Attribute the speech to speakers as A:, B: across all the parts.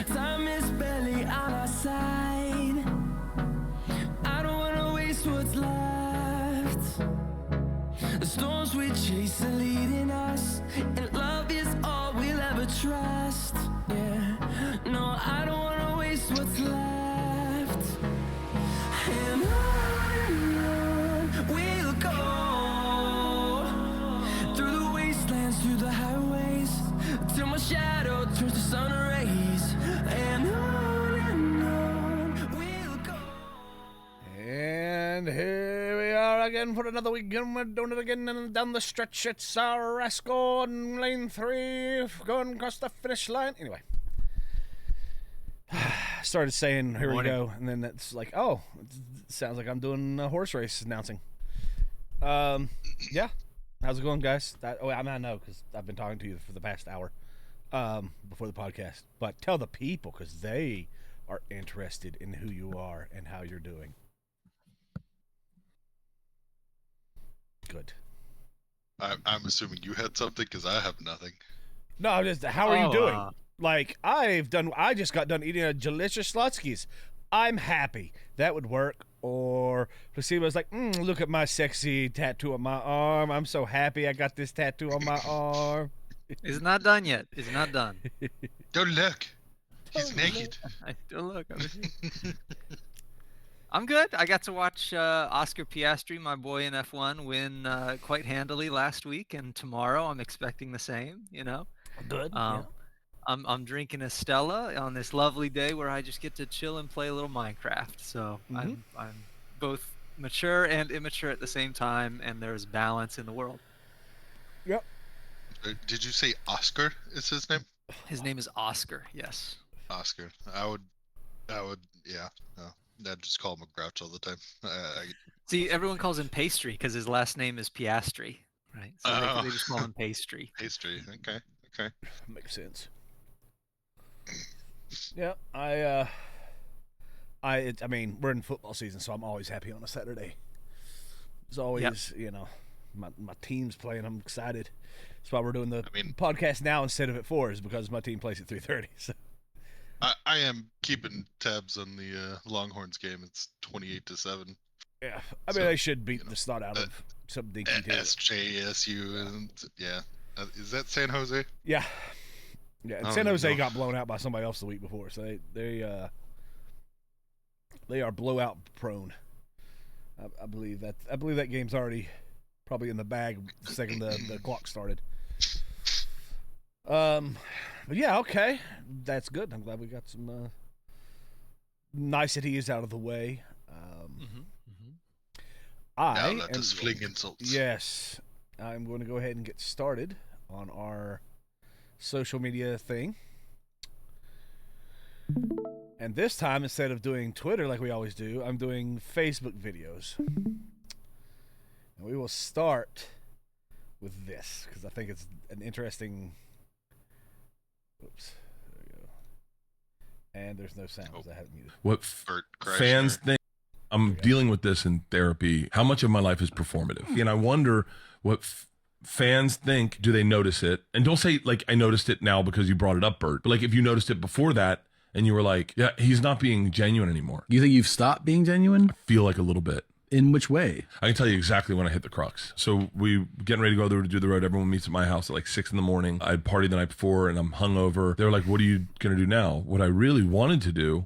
A: Time is barely on our side. I don't wanna waste what's left. The storms we chase are leading us, and love is all we'll ever trust. Yeah, no, I don't wanna waste what's left. And on we'll go, through the wastelands, through the highways, till my shadow turns to sun rays. And on we'll go.
B: And here we are again for another week, and we're doing it again, and down the stretch it's our Rascal on lane 3, going across the finish line. Anyway, started saying here we go, and then it's like, oh, it sounds like I'm doing a horse race announcing. Yeah, how's it going, guys? I know because I've been talking to you for the past hour before the podcast, but tell the people because they are interested in who you are and how you're doing. Good.
C: I'm assuming you had something because I have nothing.
B: No, just how are you doing? Like I just got done eating a delicious Slutskis. I'm happy. That would work. Or Placebo's like, look at my sexy tattoo on my arm. I'm so happy I got this tattoo on my arm.
D: It's not done yet. It's not done.
C: Don't look. He's naked.
D: Don't look. I'm good. I got to watch Oscar Piastri, my boy in F1, win quite handily last week, and tomorrow I'm expecting the same. You know.
B: Good.
D: I'm drinking a Stella on this lovely day where I just get to chill and play a little Minecraft. So I'm both mature and immature at the same time, and there's balance in the world.
B: Yep.
C: Did you say Oscar is his name?
D: His name is Oscar. Yes.
C: Oscar. I would. Yeah. No. I'd just call him a grouch all the time.
D: See, everyone calls him Pastry because his last name is Piastri, right? So they just call him Pastry.
C: Pastry. Okay.
B: Makes sense. Yeah, I mean, we're in football season, so I'm always happy on a Saturday. It's always, you know, my team's playing. I'm excited. That's why we're doing the podcast now instead of at 4 is because my team plays at 3:30. So.
C: I am keeping tabs on the Longhorns game. It's 28-7.
B: Yeah, I mean they should beat the snot out of some dinky team.
C: SJSU and is that San Jose?
B: Yeah. And San Jose got blown out by somebody else the week before, so they are blowout prone. I believe that game's already probably in the bag the second the clock started. But yeah, okay, that's good. I'm glad we got some niceties out of the way.
C: Now let us fling insults.
B: Yes, I'm going to go ahead and get started on our social media thing. And this time, instead of doing Twitter like we always do, I'm doing Facebook videos. And we will start with this, because I think it's an interesting... Oops. There we go. And there's no sounds. I haven't muted.
E: What fans think... I'm dealing with this in therapy. How much of my life is performative? And I wonder what... fans think, do they notice it? And don't say, like, I noticed it now because you brought it up, Bert. But, like, if you noticed it before that and you were like, yeah, he's not being genuine anymore.
F: You think you've stopped being genuine?
E: I feel like a little bit.
F: In which way?
E: I can tell you exactly when I hit the crux. So we getting ready to go there to do the road. Everyone meets at my house at like 6 a.m. I had partied the night before and I'm hungover. They were like, what are you going to do now? What I really wanted to do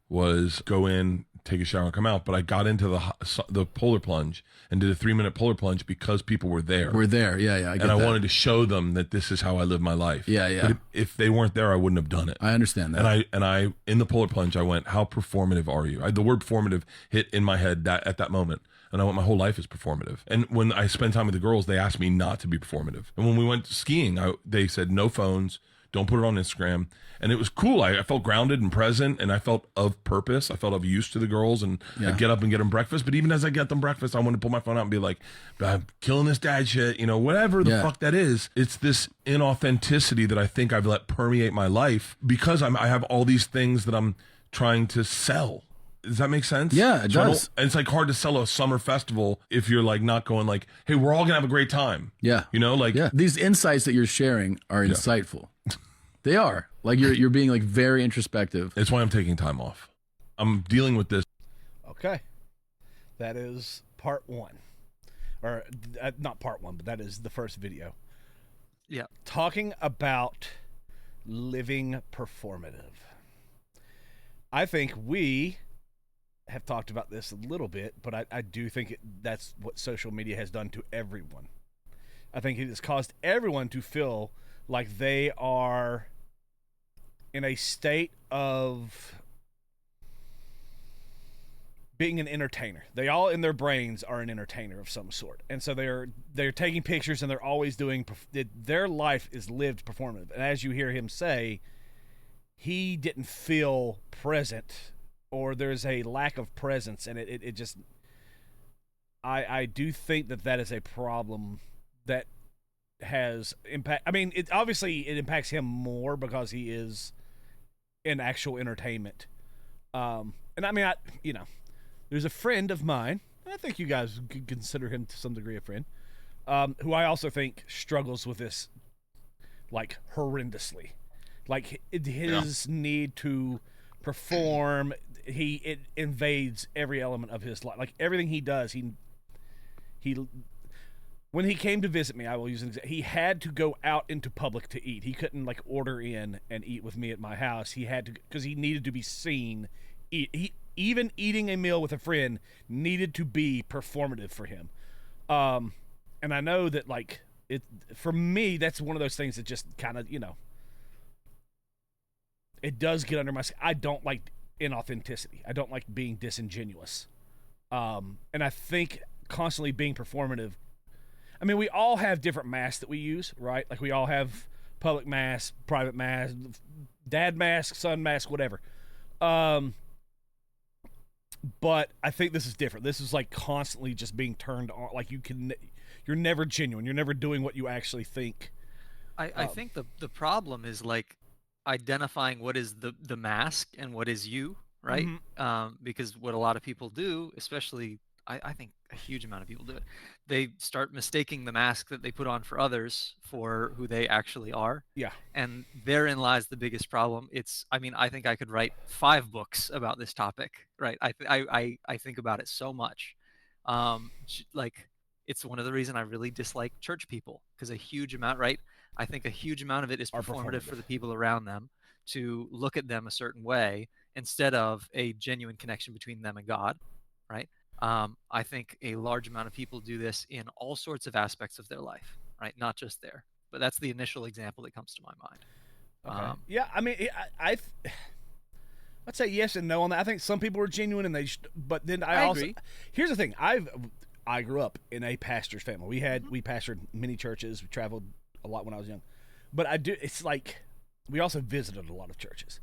E: was go in, take a shower and come out, but I got into the polar plunge and did a 3-minute polar plunge because people were there.
F: We're there, yeah.
E: I wanted to show them that this is how I live my life.
F: Yeah.
E: But if they weren't there, I wouldn't have done it.
F: I understand that.
E: And I in the polar plunge, I went, how performative are you? The word performative hit in my head at that moment. And I went, my whole life is performative. And when I spend time with the girls, they asked me not to be performative. And when we went skiing, they said, no phones, don't put it on Instagram. And it was cool. I felt grounded and present, and I felt of purpose. I felt of use to the girls, and I'd get up and get them breakfast. But even as I get them breakfast, I want to pull my phone out and be like, I'm killing this dad shit, whatever the fuck that is. It's this inauthenticity that I think I've let permeate my life because I have all these things that I'm trying to sell. Does that make sense?
F: Yeah, it does.
E: And it's like hard to sell a summer festival if you're like not going like, hey, we're all gonna have a great time.
F: Yeah.
E: These
F: insights that you're sharing are insightful. They are. Like you're being like very introspective.
E: It's why I'm taking time off. I'm dealing with this.
B: Okay. That is part one. Or not part one, but that is the first video.
D: Yeah.
B: Talking about living performative. I think we have talked about this a little bit, but I do think that's what social media has done to everyone. I think it has caused everyone to feel like they are in a state of being an entertainer. They all in their brains are an entertainer of some sort. And so they're taking pictures and they're always doing, their life is lived performative. And as you hear him say, he didn't feel present, or there's a lack of presence, and it just, I do think that is a problem that has impact. I mean, it impacts him more because he is in actual entertainment. And I mean, there's a friend of mine, I think you guys could consider him to some degree a friend, who I also think struggles with this, like, horrendously. Like, his need to perform, it invades every element of his life. Like, everything he does, he when he came to visit me, I will use an example, he had to go out into public to eat. He couldn't, like, order in and eat with me at my house. He had to, because he needed to be seen. Even eating a meal with a friend needed to be performative for him. And I know that, like, for me, that's one of those things that just kind of, it does get under my skin. I don't like inauthenticity. I don't like being disingenuous. And I think constantly being performative, I mean, we all have different masks that we use, right? Like, we all have public masks, private masks, dad mask, son mask, whatever. But I think this is different. This is like constantly just being turned on. Like, you're never genuine. You're never doing what you actually think.
D: I think the problem is, like, identifying what is the mask and what is you, right? Because what a lot of people do, especially I think a huge amount of people do it, they start mistaking the mask that they put on for others for who they actually are.
B: Yeah.
D: And therein lies the biggest problem. I think I could write 5 books about this topic, right? I think about it so much. Like, it's one of the reasons I really dislike church people, because a huge amount, right? I think a huge amount of it is performative for the people around them to look at them a certain way instead of a genuine connection between them and God, right? I think a large amount of people do this in all sorts of aspects of their life, right? Not just there. But that's the initial example that comes to my mind.
B: Okay. Yeah, I mean, I'd say yes and no on that. I think some people are genuine, and but then I also
D: agree.
B: Here's the thing: I grew up in a pastor's family. We pastored many churches. We traveled a lot when I was young, but it's like we also visited a lot of churches,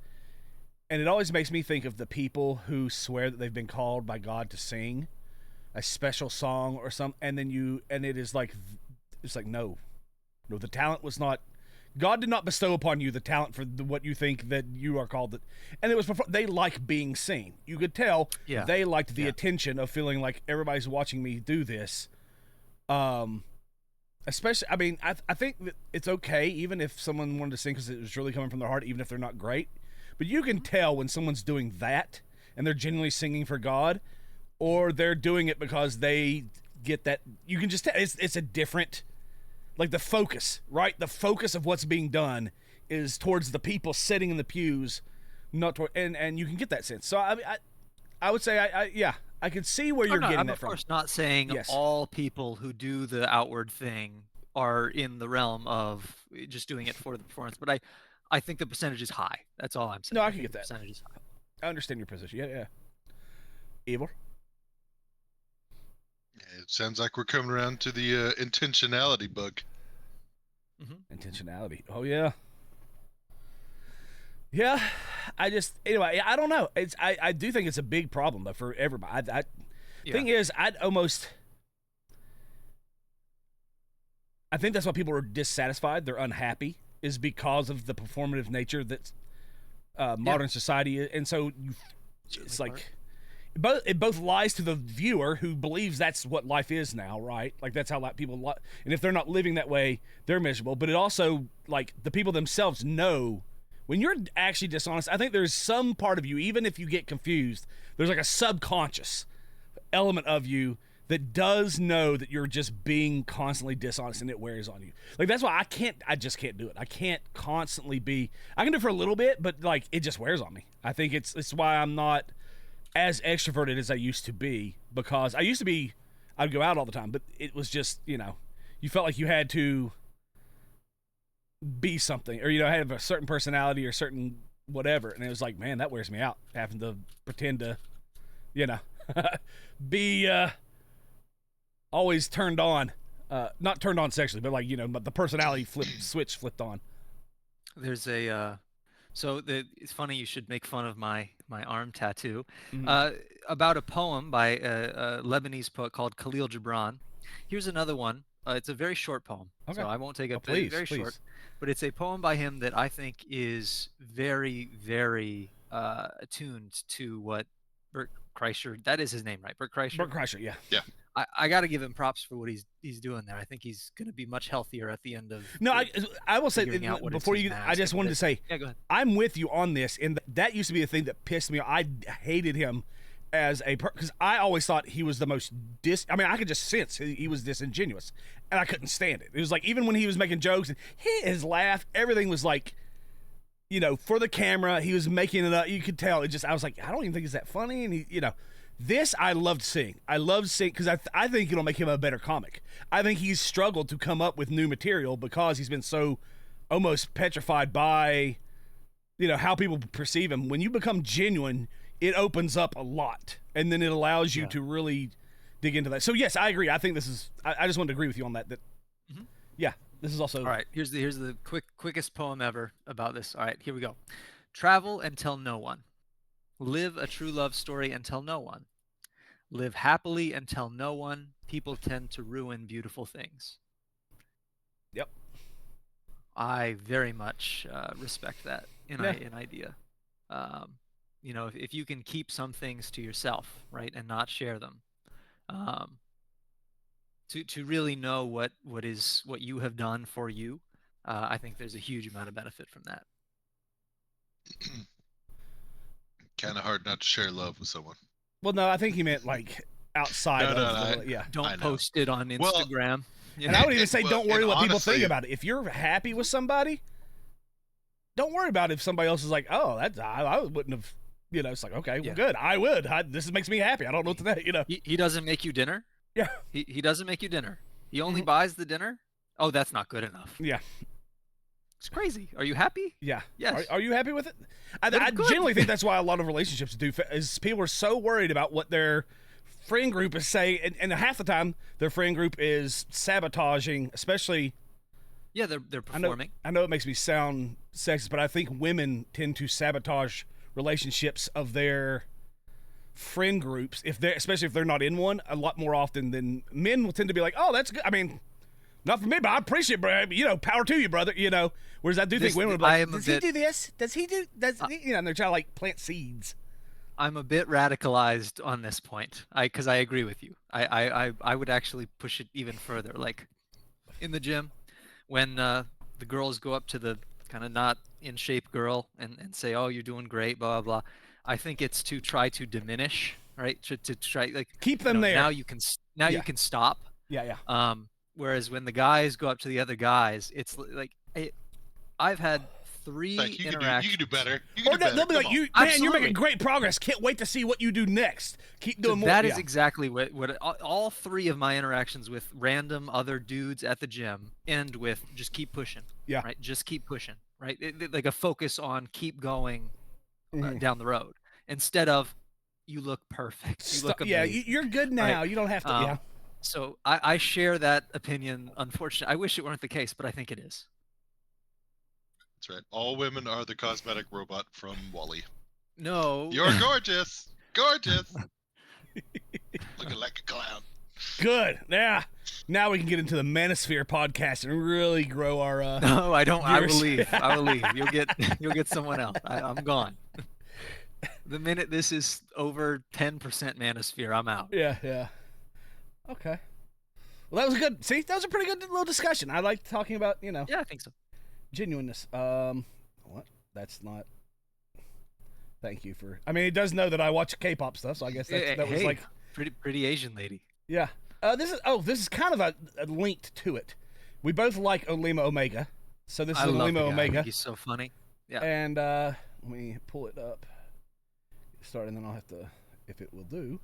B: and it always makes me think of the people who swear that they've been called by God to sing a special song or something, and it is like, it's like, no, the talent was not, God did not bestow upon you the talent for what you think that you are called. And it was before, they like being seen. You could tell they liked the attention of feeling like everybody's watching me do this. Especially, I mean, I think that it's okay even if someone wanted to sing because it was really coming from their heart, even if they're not great. But you can tell when someone's doing that and they're genuinely singing for God, or they're doing it because they get that. You can just tell it's a different, like, the focus, right? The focus of what's being done is towards the people sitting in the pews, not toward, and you can get that sense. So I would say I can see where you're getting
D: I'm
B: that from.
D: of course not saying all people who do the outward thing are in the realm of just doing it for the performance, but I think the percentage is high. That's all I'm saying.
B: No, I can get that.
D: The percentage is high.
B: I understand your position. Yeah. Ivor?
C: Yeah, it sounds like we're coming around to the intentionality bug.
B: Intentionality. Oh, yeah. Yeah. Anyway, I don't know. I do think it's a big problem, though, for everybody. Thing is, I think that's why people are dissatisfied. They're unhappy, is because of the performative nature that modern society is. And so it's like, it both lies to the viewer who believes that's what life is now, right? Like that's how people and if they're not living that way, they're miserable. But it also, like, the people themselves know when you're actually dishonest. I think there's some part of you, even if you get confused, there's like a subconscious element of you that does know that you're just being constantly dishonest, and it wears on you. Like, that's why I just can't do it. I can't constantly be, I can do it for a little bit, but like, it just wears on me. I think it's why I'm not as extroverted as I used to be, because I'd go out all the time, but it was just, you felt like you had to be something, or, have a certain personality or certain whatever. And it was like, man, that wears me out, having to pretend to, be, always turned on, not turned on sexually, but like, but the personality switch flipped on.
D: There's a it's funny you should make fun of my arm tattoo. About a poem by a Lebanese poet called Khalil Gibran. Here's another one. It's a very short poem, so I won't take up very short. But it's a poem by him that I think is very, very attuned to what Bert Kreischer, that is his name, right? Bert Kreischer?
B: Bert Kreischer, yeah.
C: Yeah.
D: I got to give him props for what he's doing there. I think he's going to be much healthier at the end of.
B: No, I will say before you. I just wanted to say,
D: yeah, go ahead.
B: I'm with you on this, and that used to be the thing that pissed me off. I hated him as because I always thought he was the most I could just sense he was disingenuous, and I couldn't stand it. It was like, even when he was making jokes and his laugh, everything was like, for the camera, he was making it up. You could tell. I was like, I don't even think it's that funny, and he. This I loved seeing. I loved seeing, because I think it'll make him a better comic. I think he's struggled to come up with new material because he's been so almost petrified by, how people perceive him. When you become genuine, it opens up a lot, and then it allows you to really dig into that. So yes, I agree. I think this is. I just wanted to agree with you on that. Yeah, this is also.
D: All right. Here's the quickest poem ever about this. All right, here we go. Travel and tell no one. Live a true love story and tell no one. Live happily and tell no one. People tend to ruin beautiful things.
B: Yep.
D: I very much respect that in idea. If you can keep some things to yourself, right, and not share them, to really know what you have done for you, I think there's a huge amount of benefit from that.
C: Kind of hard not to share love with someone.
B: Well, no, I think he meant like outside yeah.
D: Don't post it on Instagram.
B: And I would even say, don't worry what people think about it. If you're happy with somebody, don't worry about if somebody else is like, oh, I wouldn't have, it's like, okay, well, good. I would. This makes me happy. I don't know what to say,
D: He doesn't make you dinner?
B: Yeah.
D: He doesn't make you dinner. He only buys the dinner? Oh, that's not good enough.
B: Yeah.
D: It's crazy. Are you happy?
B: Yeah.
D: Yes.
B: Are you happy with it? I generally think that's why a lot of relationships do, is people are so worried about what their friend group is saying, and half the time their friend group is sabotaging, especially.
D: Yeah, they're performing.
B: I know it makes me sound sexist, but I think women tend to sabotage relationships of their friend groups, especially if they're not in one, a lot more often than men will tend to be like, oh, that's good. I mean, not for me, but I appreciate it, bro. Power to you, brother. Whereas I do think women would be like, does he do this? Does he do? And they're trying to like plant seeds.
D: I'm a bit radicalized on this point, because I agree with you. I would actually push it even further. Like in the gym, when the girls go up to the kind of not in shape girl and say, "Oh, you're doing great," blah blah blah. I think it's to try to diminish, right? To try like
B: keep them there.
D: Now you can stop.
B: Yeah.
D: Whereas when the guys go up to the other guys, it's like I've had 3 interactions.
C: You can do better.
B: They'll be like, you're making great progress. Can't wait to see what you do next. Keep doing more.
D: That is exactly what all 3 of my interactions with random other dudes at the gym end with: just keep pushing. Yeah. Right. Just keep pushing. Right. Like a focus on keep going down the road instead of you look perfect. You look amazing.
B: Yeah, you're good now. Right? You don't have to. Yeah.
D: So I share that opinion. Unfortunately, I wish it weren't the case, but I think it is.
C: That's right. All women are the cosmetic robot from WALL-E.
D: No.
C: You're gorgeous. Gorgeous. Looking like a clown.
B: Good. Yeah. Now we can get into the Manosphere podcast and really grow our.
D: No, I don't. I will leave. You'll get someone else. I'm gone. The minute this is over 10% manosphere, I'm out.
B: Yeah. Okay. Well, that was good. See, that was a pretty good little discussion. I like talking about,
D: Yeah, I think so.
B: genuineness. What? That's not. Thank you for. I mean, he does know that I watch K-pop stuff, so I guess that was
D: Hey,
B: like.
D: pretty Asian lady.
B: Yeah. This is kind of a linked to it. We both like Olima Omega, so this is
D: I love the
B: Olima
D: guy.
B: Omega.
D: He's so funny. Yeah.
B: And let me pull it up. Start, and then I'll have to, if it will do.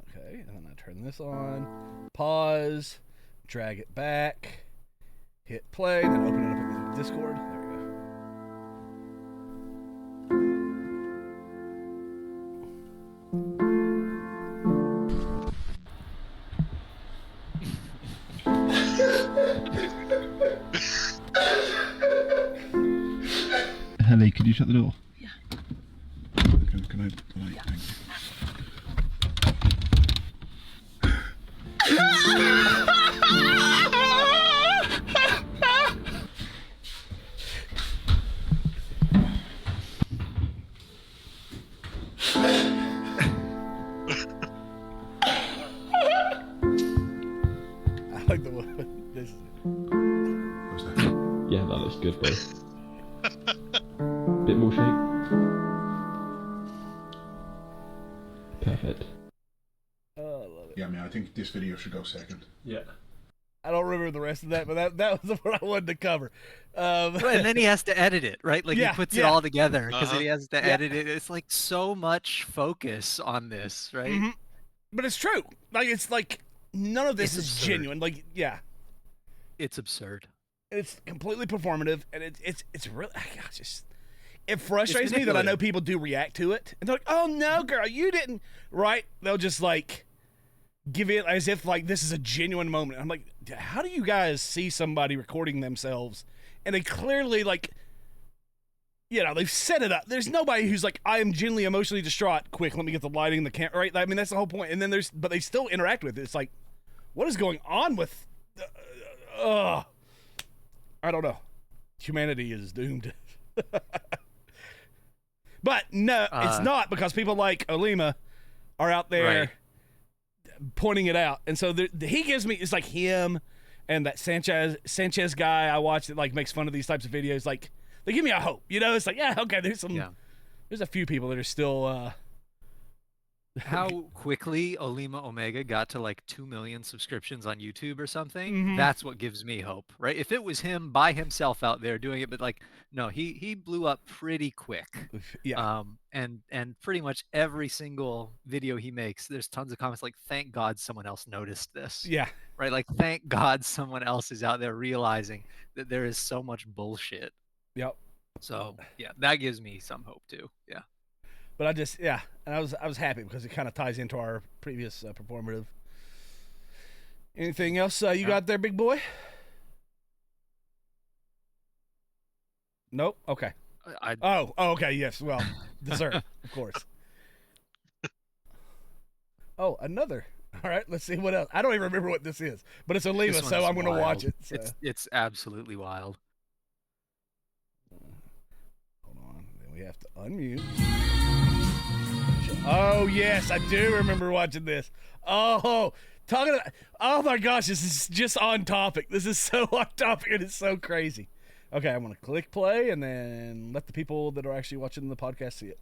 B: Okay, and then I turn this on, pause, drag it back, hit play, then open it up in the Discord. There we go.
G: Helly, could you shut the door? Yeah. Can I yeah. Thank you.
B: I like the one. This is it.
G: What's that?
H: Yeah, that looks good, bro. Bit more shape. Perfect.
B: Oh, I love it.
G: Yeah, I mean, I think this video should go second.
H: Yeah.
B: I don't remember the rest of that, but that was what I wanted to cover.
D: Right, and then he has to edit it, right? Like
B: Yeah,
D: he puts it
B: yeah.
D: all together because he has to
B: Yeah.
D: edit it. It's like so much focus on this, right?
B: Mhm. But it's true. Like it's like none of this
D: It's
B: is
D: absurd.
B: genuine. Like
D: It's absurd.
B: it's completely performative, and it's really it frustrates me that I know
D: manipulative.
B: people do react to it, and they're like, "Oh no, girl, you didn't." Right? They'll just like give it as if like this is a genuine moment. I'm like, how do you guys see somebody recording themselves, and they clearly like. They've set it up. There's nobody who's like, I am genuinely emotionally distraught. Quick, let me get the lighting, the camera. Right? I mean, that's the whole point. And then but they still interact with it. It's like, what is going on with? I don't know. Humanity is doomed. But no, it's not, because people like Olima are out there
D: Right.
B: pointing it out, and so he gives me. It's like him and that Sanchez guy I watch that like makes fun of these types of videos. Like they give me a hope. It's like, yeah, okay. There's a few people that are still.
D: How quickly Olima Omega got to like 2 million subscriptions on YouTube or something,
B: Mhm.
D: that's what gives me hope, right? If it was him by himself out there doing it, but like, no, he blew up pretty quick.
B: Yeah.
D: And pretty much every single video he makes, there's tons of comments like, thank God someone else noticed this.
B: Yeah.
D: Right? Like, thank God someone else is out there realizing that there is so much bullshit.
B: Yep.
D: So yeah, that gives me some hope too. Yeah.
B: But and I was happy because it kind of ties into our previous performative. Anything else you got there, big boy? Nope. Okay. Oh, okay. Yes. Well, dessert, of course. Oh, another. All right. Let's see what else. I don't even remember what this is, but it's Olima,
D: This one
B: so
D: is
B: I'm going to watch
D: wild.
B: it. So.
D: It's absolutely wild.
B: Hold on. Then we have to unmute. Oh yes, I do remember watching this. Oh, oh my gosh, this is just on topic. This is so on topic, and it's so crazy. Okay, I'm gonna click play and then let the people that are actually watching the podcast see it.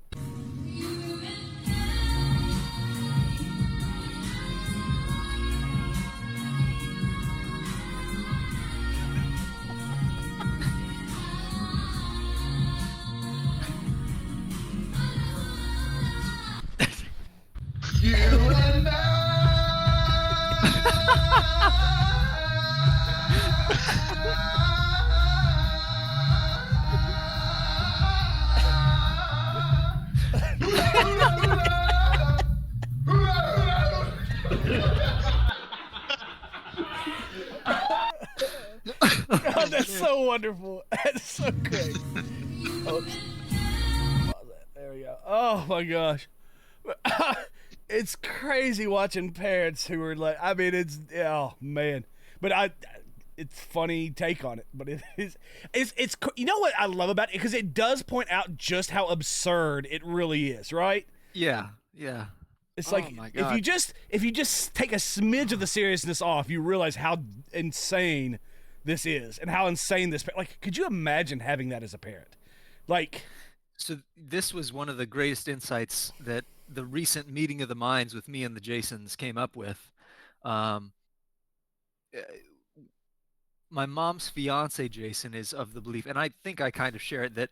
B: God, that's so wonderful. That's so great. Oops. There we go. Oh my gosh. It's crazy watching parents who are like, I mean, oh man. But it's funny take on it, but it's you know what I love about it, because it does point out just how absurd it really is, right?
D: Yeah.
B: It's
D: Oh
B: like
D: my
B: if you
D: God.
B: just take a smidge of the seriousness off, you realize how insane this is and how insane this, like, could you imagine having that as a parent? Like,
D: So this was one of the greatest insights that the recent meeting of the minds with me and the Jasons came up with. Um, uh, my mom's fiance, Jason, is of the belief, and I think I kind of share it, that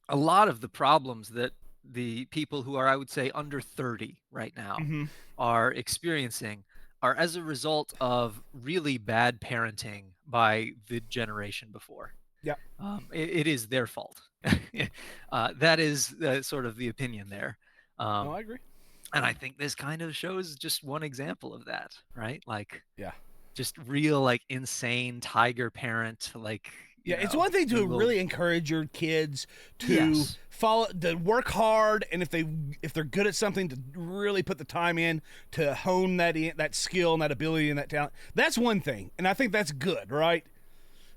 D: a lot of the problems that the people who are, I would say, under 30 right now
B: mhm.
D: are experiencing are as a result of really bad parenting by the generation before.
B: Yeah.
D: It is their fault. That is sort of the opinion there.
B: No, I
D: Um,
B: agree.
D: and I think this kind of shows just one example of that, right? Like,
B: Yeah.
D: just real, like, insane tiger parent, like,
B: Yeah, it's one thing
D: the
B: to
D: little,
B: really encourage your kids to
D: yes,
B: to work hard, and if they're good at something, to really put the time in to hone that skill and that ability and that talent. That's one thing, and I think that's good, right?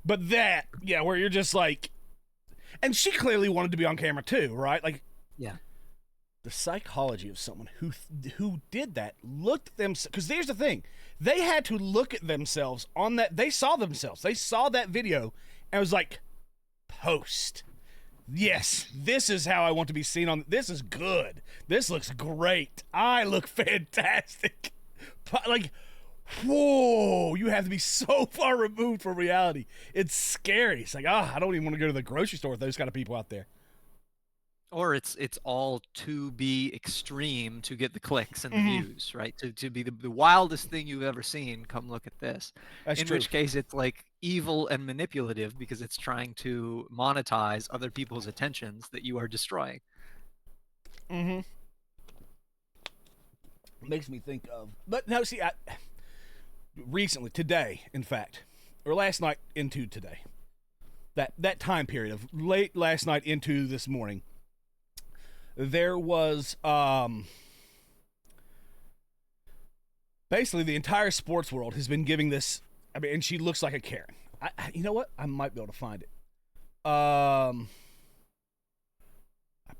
B: But that, yeah, where you're just like, and she clearly wanted to be on camera too, right? Like,
D: yeah,
B: the psychology of someone who did that, looked at them, because here's the thing, they had to look at themselves on that. They saw that video, and was like, post. Yes, this is how I want to be seen on. This is good. This looks great. I look fantastic. Like, whoa, you have to be so far removed from reality. It's scary. It's like, I don't even want to go to the grocery store with those kind of people out there.
D: or it's all to be extreme to get the clicks and the
B: Mhm.
D: views, right? To be the wildest thing you've ever seen. Come look at this.
B: That's
D: In
B: true.
D: which case, it's like evil and manipulative because it's trying to monetize other people's attentions that you are destroying.
B: Mm-hmm. Makes me think of, but no, see, recently, today, in fact, or last night into today, that time period of late last night into this morning, there was basically the entire sports world has been giving this. I mean, and she looks like a Karen. You know what? I might be able to find it. I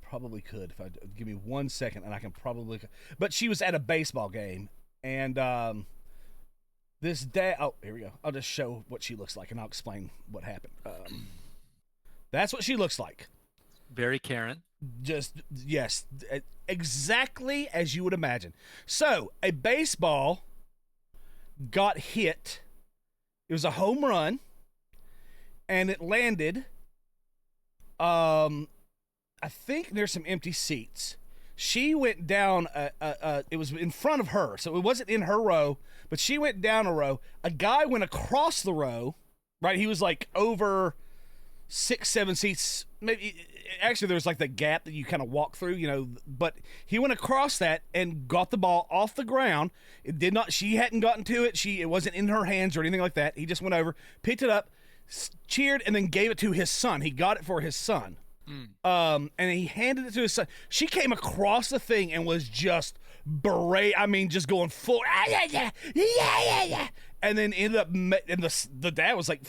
B: probably could if I give me 1 second, and I can probably. But she was at a baseball game, and this dad. Oh, here we go. I'll just show what she looks like, and I'll explain what happened. That's what she looks like.
D: Very Karen.
B: Just, yes, exactly as you would imagine. So, a baseball got hit. It was a home run, and it landed. I think there's some empty seats. She went down. It was in front of her, so it wasn't in her row. But she went down a row. A guy went across the row. Right, he was like over 6-7 seats, maybe. Actually, there was like the gap that you kind of walk through, but he went across that and got the ball off the ground. It did not, she hadn't gotten to it. It wasn't in her hands or anything like that. He just went over, picked it up, cheered, and then gave it to his son. He got it for his son. And he handed it to his son. She came across the thing and was just just going full, yeah. And then ended up, and the dad was like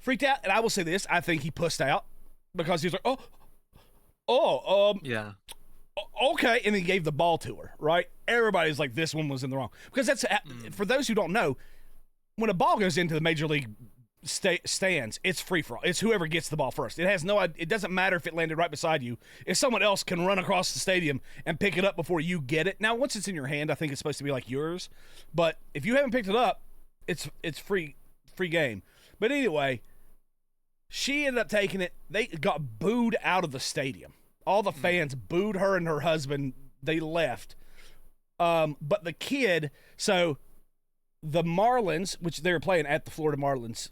B: freaked out. And I will say this, I think he pussed out because he was like,
D: Yeah.
B: okay. And he gave the ball to her, right? Everybody's like, this one was in the wrong. Because that's, for those who don't know, when a ball goes into the major league stands, it's free for all. It's whoever gets the ball first. It doesn't matter if it landed right beside you. If someone else can run across the stadium and pick it up before you get it. Now, once it's in your hand, I think it's supposed to be like yours. But if you haven't picked it up, it's free game. But anyway, she ended up taking it. They got booed out of the stadium. All the fans booed her and her husband. They left. But the kid, so the Marlins, which they were playing at the Florida Marlins,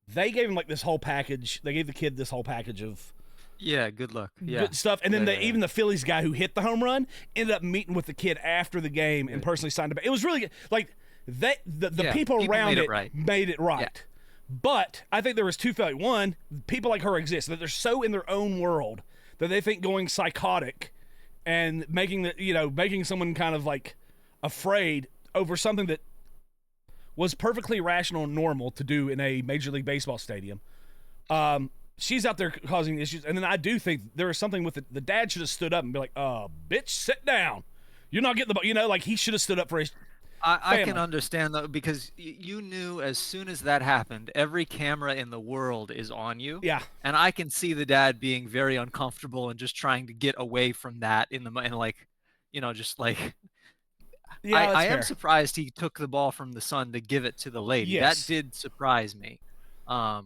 B: they gave him like this whole package. They gave the kid this whole package of
D: Good luck. Yeah.
B: good stuff. And then
D: Yeah.
B: even the Phillies guy who hit the home run ended up meeting with the kid after the game and personally signed it. It was really good. Like the
D: Yeah,
B: people
D: people
B: around
D: made it
B: it
D: right.
B: made it right.
D: Yeah.
B: But I think there was two failures. One, people like her exist, that they're so in their own world that they think going psychotic and making someone kind of like afraid over something that was perfectly rational and normal to do in a Major League Baseball stadium. She's out there causing issues, and then I do think there is something with the dad should have stood up and be like, bitch, sit down. You're not getting the ball. You know, like he should have stood up for his
D: I can understand though, because you knew as soon as that happened, every camera in the world is on you.
B: Yeah.
D: And I can see the dad being very uncomfortable and just trying to get away from that and like, just like.
B: Yeah,
D: I am
B: fair.
D: surprised he took the ball from the son to give it to the lady.
B: Yes.
D: That did surprise me. I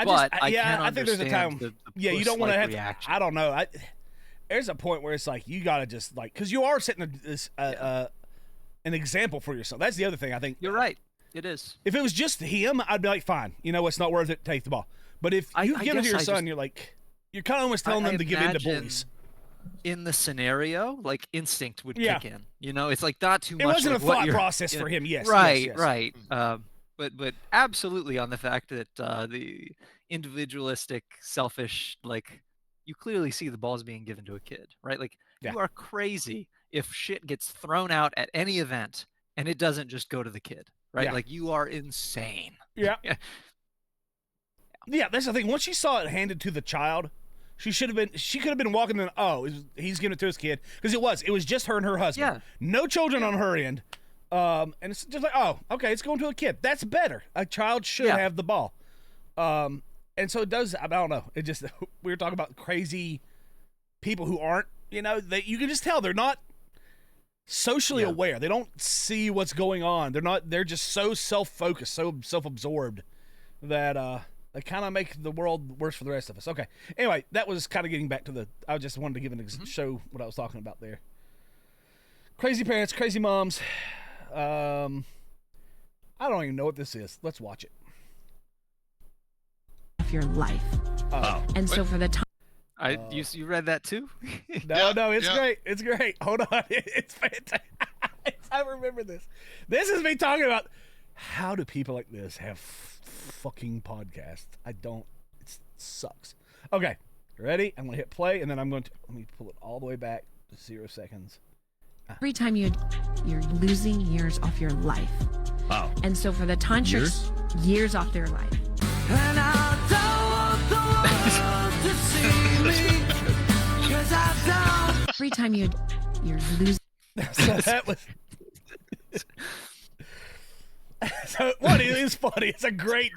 D: can
B: I think there's a time.
D: the
B: You don't want to have.
D: reaction.
B: I don't know. There's a point where it's like you gotta just like, because you are setting an example for yourself. That's the other thing I think.
D: You're right. It is.
B: If it was just him, I'd be like, fine. You know, it's not worth it. Take the ball. But if you give it to your son, you're like, you're kind of almost telling them to give in to bullies.
D: In the scenario, like instinct would
B: Yeah.
D: kick in. It's like not too much.
B: It wasn't
D: like
B: a
D: what
B: thought
D: you're-
B: process for him. Yes.
D: Right.
B: yes.
D: Right. But absolutely on the fact that the individualistic, selfish, like you clearly see the ball's being given to a kid, right? Like
B: Yeah.
D: you are crazy if shit gets thrown out at any event and it doesn't just go to the kid, right?
B: Yeah.
D: Like you are insane.
B: Yeah.
D: Yeah.
B: Yeah, that's the thing. Once she saw it handed to the child, she could have been walking in. Oh, he's giving it to his kid, because it was just her and her husband.
D: Yeah.
B: No children on her end. And it's just like, oh, okay, it's going to a kid. That's better. A child should
D: Yeah.
B: have the ball. And so it does. I don't know. It just we were talking about crazy people who aren't. You can just tell they're not socially aware. They don't see what's going on. They're just so self-focused, so self-absorbed that they kind of make the world worse for the rest of us. Okay. Anyway, that was kind of getting back to I just wanted to give show what I was talking about there. Crazy parents, crazy moms. I don't even know what this is. Let's watch it.
I: Of your life. And so for the time.
D: You read that too?
B: No, it's
C: Yeah.
B: great. It's great. Hold on. It's fantastic. I remember this. This is me talking about how do people like this have fucking podcasts. It sucks. Okay, ready? I'm going to hit play, and then let me pull it all the way back to 0 seconds.
I: Every time you're losing years off your life.
E: Wow.
I: And so for the time years off their life.
A: And I don't want the world to see me, 'cause I don't.
I: Every time you're losing.
B: So that was. So what is funny? It's a great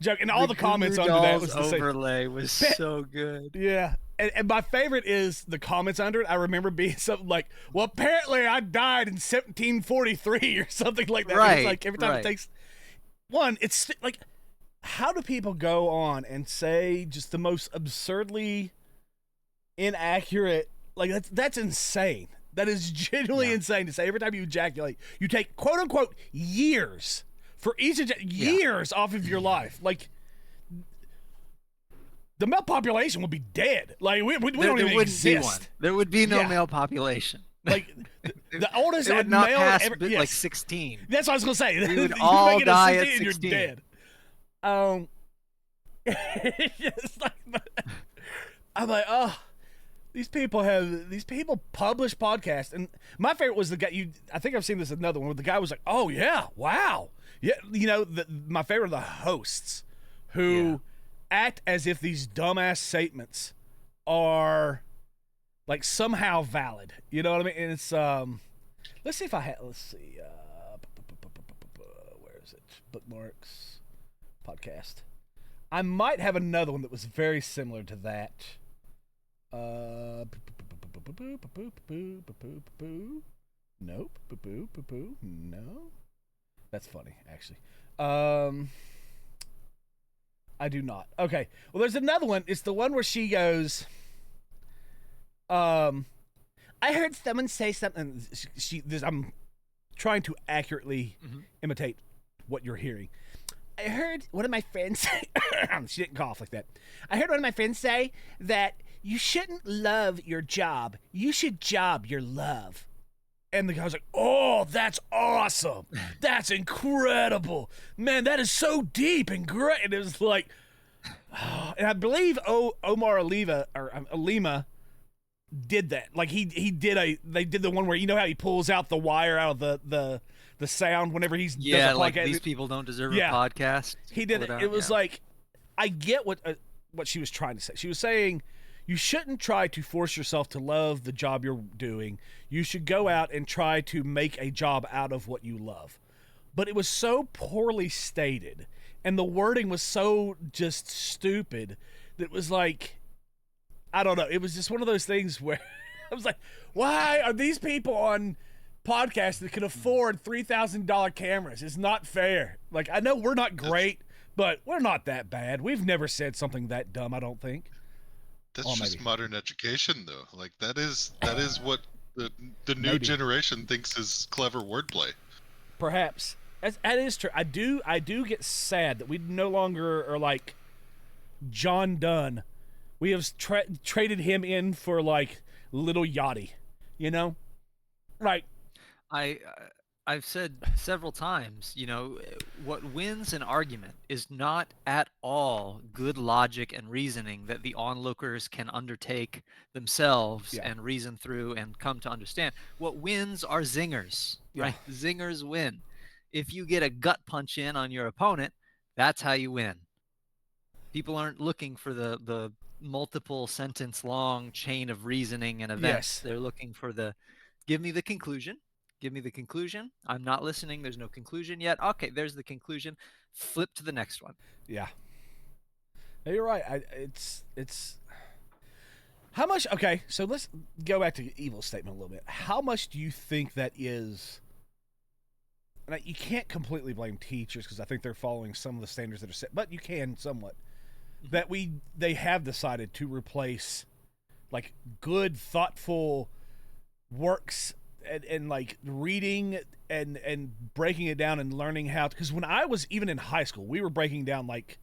B: joke, and all the comments under that was the same.
D: overlay was so good.
B: Yeah, and my favorite is the comments under it. I remember being something like, "Well, apparently I died in 1743" or something like that. And
D: Right,
B: it's like every time
D: right.
B: it takes one, it's like, how do people go on and say just the most absurdly inaccurate? Like that's insane. That is genuinely insane to say. Every time you ejaculate, you take quote unquote years for each years off of your life. Like the male population would be dead. Like we don't
D: There
B: even
D: wouldn't be one.
B: exist.
D: There would be no
B: Yeah.
D: male population.
B: Like the oldest
D: It would not
B: male
D: pass
B: ever.
D: like
B: Yes.
D: 16.
B: That's what I was gonna say.
D: We would
B: You
D: all
B: make it a
D: die at
B: 16 and
D: 16.
B: You're dead. It's like, I'm like, oh, these people publish podcasts, and my favorite was the guy. I think I've seen this another one where the guy was like, oh yeah, wow, yeah. My favorite are the hosts who act as if these dumbass statements are like somehow valid. You know what I mean? And it's let's see. Where is it? Bookmarks, podcast. I might have another one that was very similar to that. Nope. No. That's funny, actually. I do not. Okay. Well, there's another one. It's the one where she goes, I heard someone say something. I'm trying to accurately imitate what you're hearing. I heard one of my friends say, she didn't cough like that. I heard one of my friends say that you shouldn't love your job. You should job your love. And the guy was like, oh, that's awesome. That's incredible. Man, that is so deep and great. And it was like, and I believe Olima did that. Like they did the one where, you know how he pulls out the wire out of the sound whenever he's does a
D: like
B: podcast?
D: these people don't deserve
B: Yeah.
D: a podcast.
B: He did it. It was like, I get what she was trying to say. She was saying, you shouldn't try to force yourself to love the job you're doing. You should go out and try to make a job out of what you love. But it was so poorly stated, and the wording was so just stupid that it was like, I don't know. It was just one of those things where I was like, why are these people on podcasts that can afford $3,000 cameras? It's not fair. Like, I know we're not great, but we're not that bad. We've never said something that dumb, I don't think.
C: That's just
B: maybe.
C: modern education, though. Like that is what the new
B: Maybe.
C: generation thinks is clever wordplay.
B: Perhaps. That is true. I do get sad that we no longer are like John Dunn. We have traded him in for like Little Yachty, you know? Like,
D: I've said several times, you know, what wins an argument is not at all good logic and reasoning that the onlookers can undertake themselves and reason through and come to understand. What wins are zingers, right? Zingers win. If you get a gut punch in on your opponent, that's how you win. People aren't looking for the multiple sentence long chain of reasoning and events. They're looking for give me the conclusion. Give me the conclusion. I'm not listening. There's no conclusion yet. Okay, there's the conclusion. Flip to the next one.
B: Yeah. No, you're right. It's how much? Okay, so let's go back to Evil's statement a little bit. How much do you think that is? And you can't completely blame teachers because I think they're following some of the standards that are set, but you can somewhat. That they have decided to replace like good, thoughtful works and like reading and breaking it down and learning how, because when I was even in high school, we were breaking down like,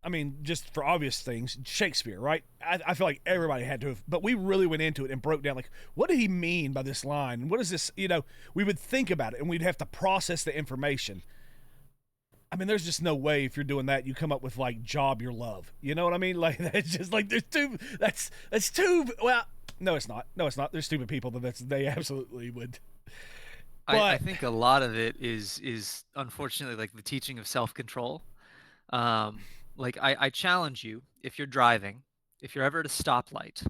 B: I mean, just for obvious things, Shakespeare, right? I feel like everybody had to have, but we really went into it and broke down like, what did he mean by this line? And what is this, you know, we would think about it and we'd have to process the information. I mean, there's just no way if you're doing that, you come up with like job your love. You know what I mean? Like, that's just like, that's too, well, no, it's not. No, it's not. There's stupid people they absolutely would. But
D: I think a lot of it is unfortunately like the teaching of self-control. Like I challenge you, if you're driving, if you're ever at a stoplight,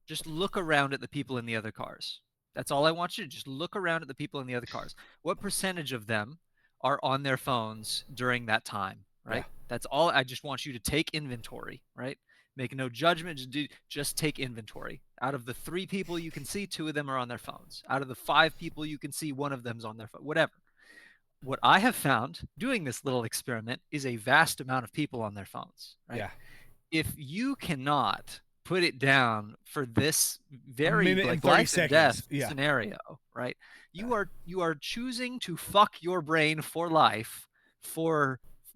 D: just look around at the people in the other cars. That's all I want you to just look around at the people in the other cars. What percentage of them are on their phones during that time, right?
B: Yeah.
D: That's all. I just want you to take inventory, right? Make no judgment, just take inventory. Out of the 3 people you can see, 2 of them are on their phones. Out of the 5 people you can see, 1 of them's on their phone, whatever. What I have found doing this little experiment is a vast amount of people on their phones, right?
B: Yeah.
D: If you cannot put it down for this very like
B: 30
D: life and death
B: seconds.
D: scenario, right? You are choosing to fuck your brain for life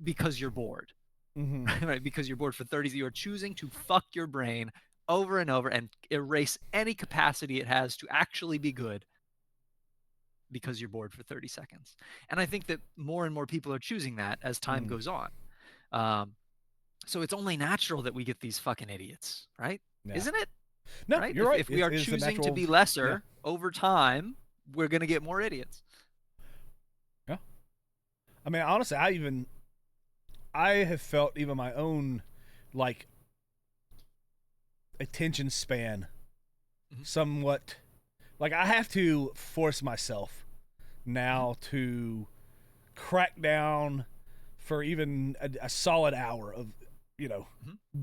D: because you're bored.
B: Mm-hmm.
D: Right? Because you're bored for 30, you're choosing to fuck your brain over and over and erase any capacity it has to actually be good because you're bored for 30 seconds. And I think that more and more people are choosing that as time goes on. So it's only natural that we get these fucking idiots, right?
B: Yeah.
D: Isn't it?
B: No,
D: right?
B: you're right.
D: If we are choosing to be lesser over time, we're going to get more idiots.
B: Yeah. I mean, honestly, I have felt even my own, like, attention span somewhat, like, I have to force myself now to crack down for even a solid hour of, you know,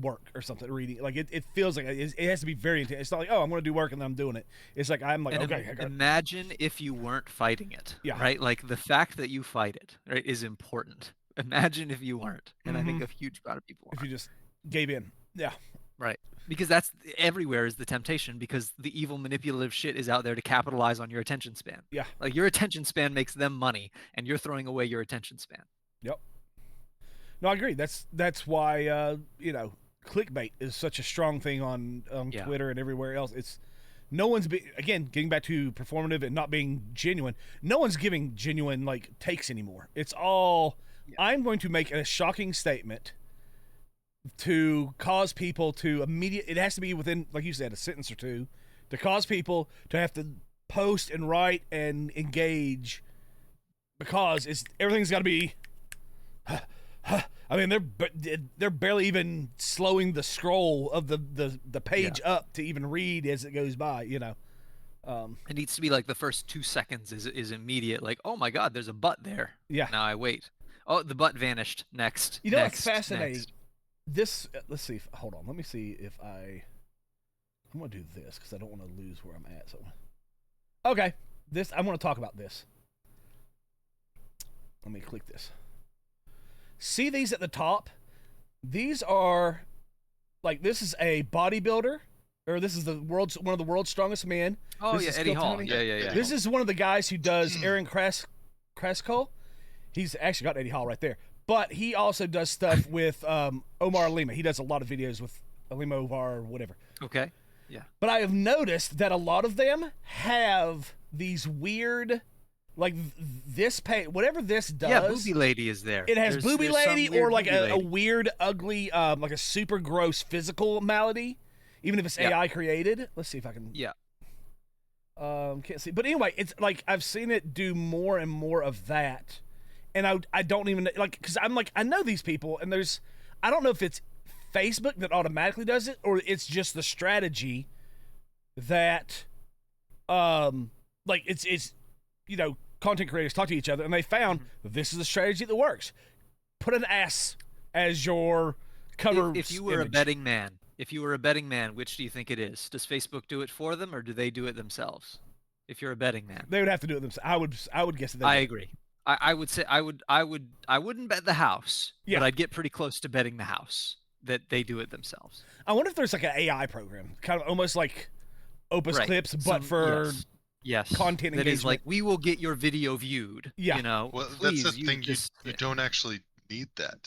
B: work or something, reading. Like, it feels like it has to be very intense. It's not like, oh, I'm going to do work and then I'm doing it. It's like, I'm like,
D: And
B: okay.
D: Imagine if you weren't fighting it, right? Like, the fact that you fight it, right, is important. Imagine if you weren't. And I think a huge amount of people are.
B: If you just gave in. Yeah.
D: Right. Because that's everywhere is the temptation, because the evil manipulative shit is out there to capitalize on your attention span.
B: Yeah.
D: Like, your attention span makes them money and you're throwing away your attention span.
B: Yep. No, I agree. That's why you know, clickbait is such a strong thing on Twitter and everywhere else. It's no one's again, getting back to performative and not being genuine. No one's giving genuine like takes anymore. It's all I'm going to make a shocking statement to cause people to it has to be within, like you said, a sentence or two, to cause people to have to post and write and engage, because everything's got to be. I mean, they're barely even slowing the scroll of the page up to even read as it goes by. You know,
D: it needs to be like the first 2 seconds is immediate. Like, oh my God, there's a butt there.
B: Yeah.
D: Now I wait. Oh, the butt vanished. Next.
B: You know
D: next,
B: what's fascinating?
D: next.
B: This. Let's see. Hold on. Let me see if I'm gonna do this because I don't want to lose where I'm at. So, okay. I want to talk about this. Let me click this. See these at the top? These are this is a bodybuilder, or this is one of the world's strongest men.
D: Oh,
B: this
D: yeah,
B: is
D: Eddie Hall.
B: Tony.
D: Yeah.
B: This is one of the guys who does Aaron Kreischer. He's actually got Eddie Hall right there. But he also does stuff with Omar Olima. He does a lot of videos with Olima Omar or whatever.
D: Okay. Yeah.
B: But I have noticed that a lot of them have these weird, like this page, whatever this does.
D: Yeah, Booby Lady is there.
B: It has Booby
D: there's some
B: Lady
D: weird
B: or like
D: Booby
B: a
D: Lady.
B: weird, ugly, like a super gross physical malady, even if it's AI created. Let's see if I can.
D: Yeah.
B: Can't see. But anyway, it's like I've seen it do more and more of that. And I don't even, because I'm like, I know these people, and I don't know if it's Facebook that automatically does it, or it's just the strategy that, it's content creators talk to each other, and they found this is a strategy that works. Put an ass as your cover
D: If you were
B: image.
D: a betting man, which do you think it is? Does Facebook do it for them, or do they do it themselves? If you're a betting man,
B: They would have to do it themselves. I would guess that they
D: I
B: do.
D: agree. I would say I wouldn't bet the house,
B: Yeah.
D: but I'd get pretty close to betting the house that they do it themselves.
B: I wonder if there's like an AI program, kind of almost like Opus
D: Right.
B: Clips, but for
D: yes.
B: content
D: that
B: engagement.
D: is like, we will get your video viewed.
B: Yeah.
D: You know,
C: Well,
D: please,
C: that's the thing.
D: just-
C: You don't actually need that.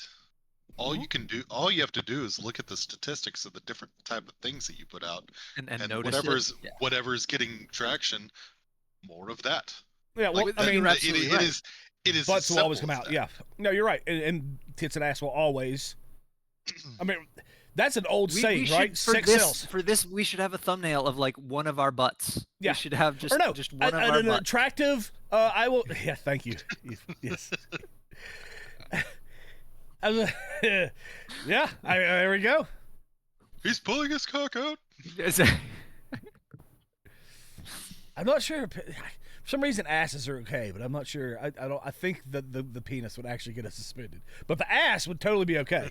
C: All you have to do is look at the statistics of the different type of things that you put out,
D: and
C: whatever's
D: notice it. Yeah.
C: whatever's getting traction, more of that.
B: Yeah, well,
D: Like,
B: I mean,
D: you're absolutely right.
C: It is.
B: butts
C: as
B: will always
C: simple
B: come
C: as
B: out.
C: that.
B: Yeah. No, you're right. And tits and ass will always. I mean, that's an old saying,
D: we
B: right?
D: should,
B: Sex sells.
D: for this, we should have a thumbnail of like one of our butts.
B: Yeah.
D: We should have just one of our
B: an
D: butts.
B: attractive. I will. Yeah, thank you. Yes. Yeah. There we go.
C: He's pulling his cock out.
B: I'm not sure. For some reason, asses are okay, but I'm not sure. I don't. I think that the penis would actually get us suspended, but the ass would totally be okay.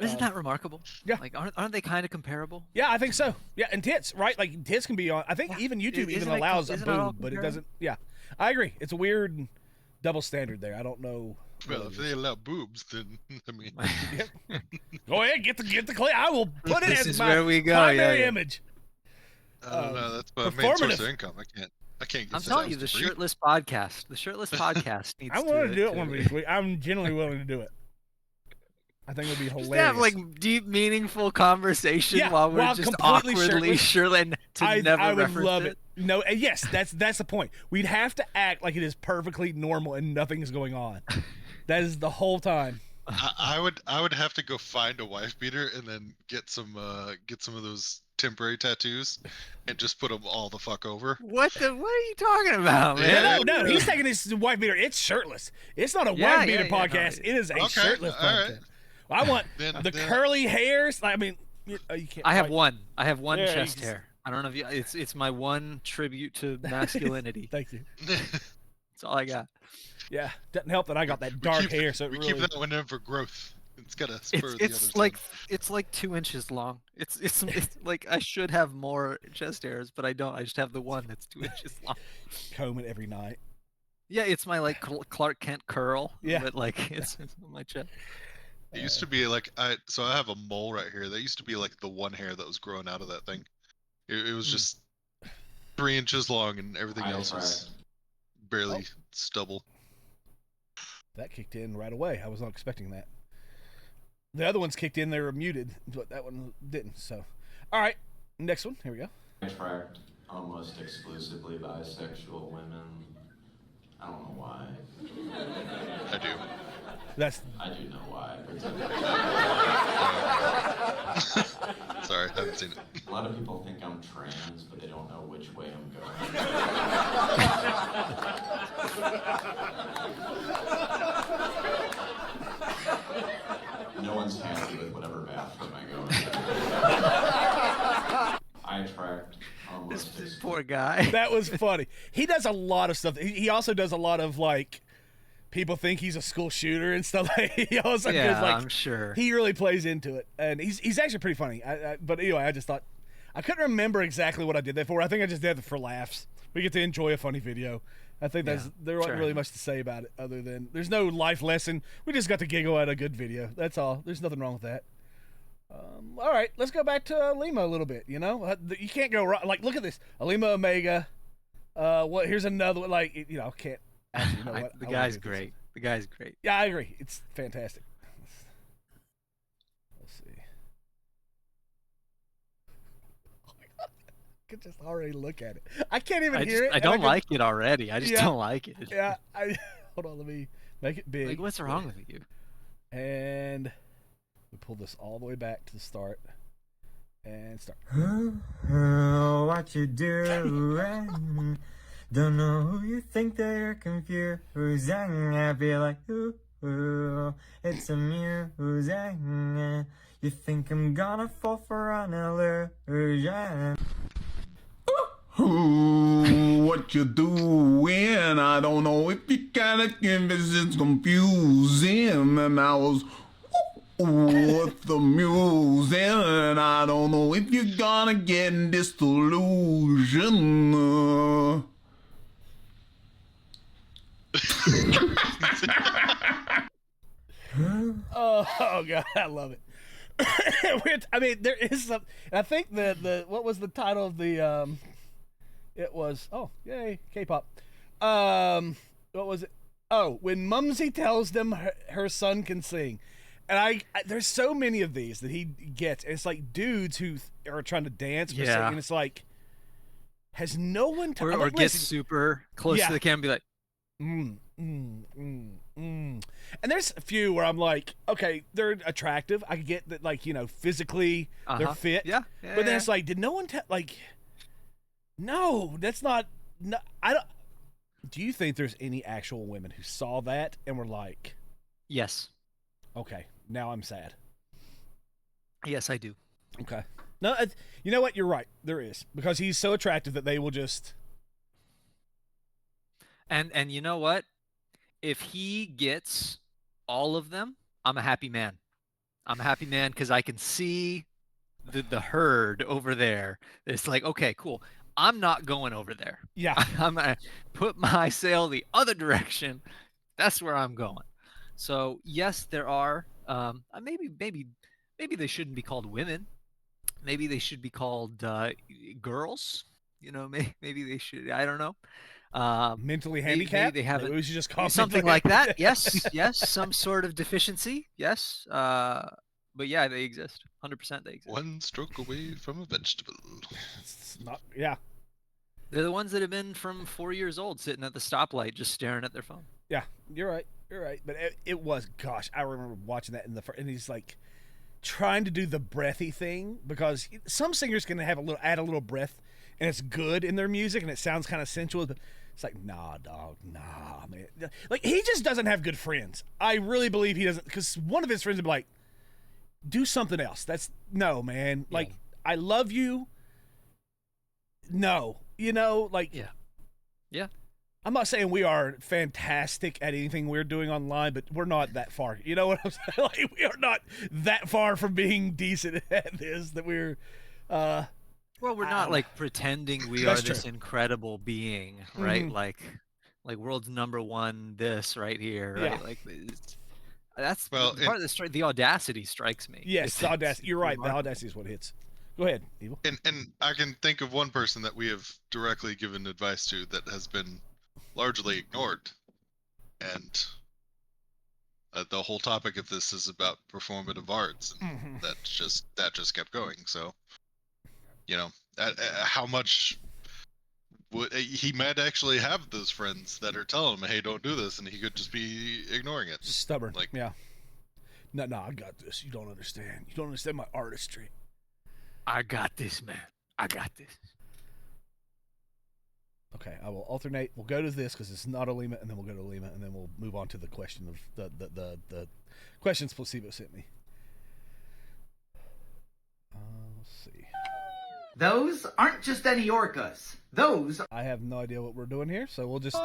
D: Isn't that remarkable?
B: Yeah.
D: Like, aren't they kind of comparable?
B: Yeah, I think so. Yeah, and tits, right? Like tits can be on. I think
D: Yeah.
B: even YouTube even
D: Isn't it-
B: allows a
D: isn't it all
B: boob, but it
D: comparable?
B: doesn't. Yeah, I agree. It's a weird double standard there. I don't know.
C: Well,
B: what
C: if
B: it
C: they
B: is.
C: allow boobs, then I mean,
B: Go ahead, get the clip. I will put it
D: This
B: as
D: is
B: my
D: where we go,
B: primary
D: yeah.
B: image.
C: I don't know. That's my main source
B: performative.
C: of income. I can't get.
D: I'm
C: this
D: telling
C: house
D: you, the
C: for free.
D: shirtless podcast. The shirtless podcast needs
B: I want to do it one of these weeks. I'm genuinely willing to do it. I think it would be hilarious.
D: Just have like deep, meaningful conversation
B: Yeah,
D: while we're
B: while
D: just
B: completely
D: awkwardly shirtless and to never
B: I would
D: reference
B: love
D: it.
B: it. No, and yes, that's the point. We'd have to act like it is perfectly normal and nothing is going on. That is the whole time.
C: I would have to go find a wife beater and then get some of those temporary tattoos and just put them all the fuck over.
D: What are you talking about,
C: Yeah,
D: man?
B: No, he's taking his wife beater. It's shirtless. It's not a
D: Yeah,
B: wife beater
D: yeah, no,
B: podcast. It is a
C: Okay,
B: shirtless
C: all right.
B: podcast. I want
C: Then-
B: the
C: then-
B: curly hairs. I mean, you can't.
D: I have
B: like-
D: one. I have one
B: Yeah,
D: chest
B: you-
D: hair. I don't know if you. It's my one tribute to masculinity.
B: Thank you.
D: That's all I got.
B: Yeah, doesn't help that I got that dark hair. So it
C: we
B: really.
C: keep that one in for growth. It's gotta spur the
D: It's
C: others
D: like
C: on.
D: it's like 2 inches long. It's like I should have more chest hairs, but I don't. I just have the one that's 2 inches long.
B: comb it every night.
D: Yeah, it's my like Clark Kent curl.
B: Yeah.
D: But like it's on my chest.
C: It used to be like I have a mole right here. That used to be like the one hair that was growing out of that thing. It was just 3 inches long, and everything else was barely stubble.
B: That kicked in right away. I was not expecting that. The other ones kicked in. They were muted, but that one didn't. So, all right, next one. Here we go.
J: I attract almost exclusively bisexual women. I don't know why.
C: I do.
B: That's
J: I do know why.
C: Sorry, I haven't seen it.
J: A lot of people think I'm trans, but they don't know which way I'm going. No one's happy with whatever bathroom I go in. I attract almost
D: This poor guy.
B: That was funny. He does a lot of stuff. He also does a lot of like people think he's a school shooter and stuff. He also does, like,
D: I'm sure.
B: he really plays into it, and he's actually pretty funny. But anyway, I just thought I couldn't remember exactly what I did that for. I think I just did it for laughs. We get to enjoy a funny video. I think there wasn't really much to say about it other than there's no life lesson. We just got to giggle at a good video. That's all. There's nothing wrong with that. All right, let's go back to Olima a little bit. You know, you can't go wrong. Like, look at this, Olima Omega. What? Here's another one. Like, you know, can't. Actually, you know what?
D: The guy's great. The guy's great.
B: Yeah, I agree. It's fantastic. Let's see. Oh my God. I could just already look at it. I can't even hear it.
D: I don't like it already. I just don't like it.
B: Yeah. Hold on. Let me make it big.
D: Like, what's wrong with you?
B: And we pull this all the way back to the start. And start.
K: What you doing? Don't know who you think that you're confusing. I feel like, ooh, it's amusing. You think I'm gonna fall for an illusion.
G: Ooh, what you doing? I don't know if you kinda convinced it's confusing. And I was with the music, and I don't know if you're gonna get this delusion.
B: Oh God, I love it. I mean, there is some. I think the what was the title of the it was yay K-pop. What was it? Oh, when Mumsy tells them her son can sing, and I there's so many of these that he gets. And it's like dudes who are trying to dance for singing. And it's like, has no one
D: or gets super close to the camera and be like.
B: And there's a few where I'm like, okay, they're attractive. I get that, like, you know, physically they're fit.
D: Yeah.
B: But then it's like, did no one like? No, that's not. No, I don't. Do you think there's any actual women who saw that and were like,
D: yes?
B: Okay, now I'm sad.
D: Yes, I do.
B: Okay. No, you know what? You're right. There is, because he's so attractive that they will just.
D: And you know what? If he gets all of them, I'm a happy man. I'm a happy man because I can see the herd over there. It's like, okay, cool. I'm not going over there.
B: Yeah.
D: I'm gonna put my sail the other direction. That's where I'm going. So yes, there are. Maybe they shouldn't be called women. Maybe they should be called girls. You know, maybe they should. I don't know.
B: Mentally handicapped.
D: They have
B: we should just call
D: something like that. Yes, some sort of deficiency. Yes, but yeah, they exist. 100% they exist.
C: One stroke away from a vegetable.
B: It's not. Yeah.
D: They're the ones that have been from 4 years old, sitting at the stoplight, just staring at their phone.
B: Yeah, you're right. You're right. But it was. Gosh, I remember watching that and he's like trying to do the breathy thing, because some singers can add a little breath, and it's good in their music and it sounds kind of sensual, but. It's like, nah, dog, nah, man. Like, he just doesn't have good friends. I really believe he doesn't, because one of his friends would be like, do something else. No, man. Like, I love you. No. You know, like.
D: Yeah.
B: I'm not saying we are fantastic at anything we're doing online, but we're not that far. You know what I'm saying? Like, we are not that far from being decent at this, that we're,
D: well, we're not like pretending we are this incredible being, right?
B: Mm-hmm.
D: Like world's #1 this right here, right?
B: Yeah.
D: Like that's
C: Well,
D: part of the audacity strikes me.
B: Yes, the audacity. You're right. The audacity is what hits. Go ahead, Evil.
C: And I can think of one person that we have directly given advice to that has been largely ignored, and the whole topic of this is about performative arts, and that just kept going. So. You know, how much he might actually have those friends that are telling him, "Hey, don't do this," and he could just be ignoring it.
B: Stubborn.
C: Like,
B: yeah. No, I got this. You don't understand. You don't understand my artistry.
D: I got this, man. I got this.
B: Okay, I will alternate. We'll go to this because it's not Olima, and then we'll go to Olima, and then we'll move on to the question of the questions Placebo sent me. Let's see.
L: Those aren't just any orcas. Those.
B: I have no idea what we're doing here, so we'll just.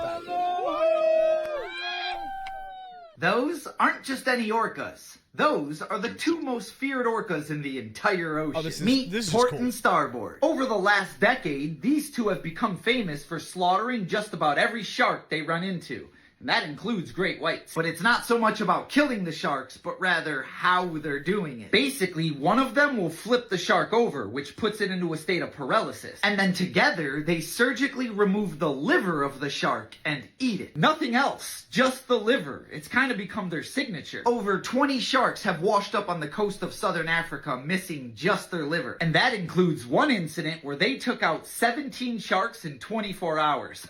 L: Those aren't just any orcas. Those are the two most feared orcas in the entire ocean. Meet Port and Starboard. Over the last decade, these two have become famous for slaughtering just about every shark they run into. And that includes great whites. But it's not so much about killing the sharks, but rather how they're doing it. Basically, one of them will flip the shark over, which puts it into a state of paralysis. And then together, they surgically remove the liver of the shark and eat it. Nothing else, just the liver. It's kind of become their signature. Over 20 sharks have washed up on the coast of southern Africa missing just their liver. And that includes one incident where they took out 17 sharks in 24 hours.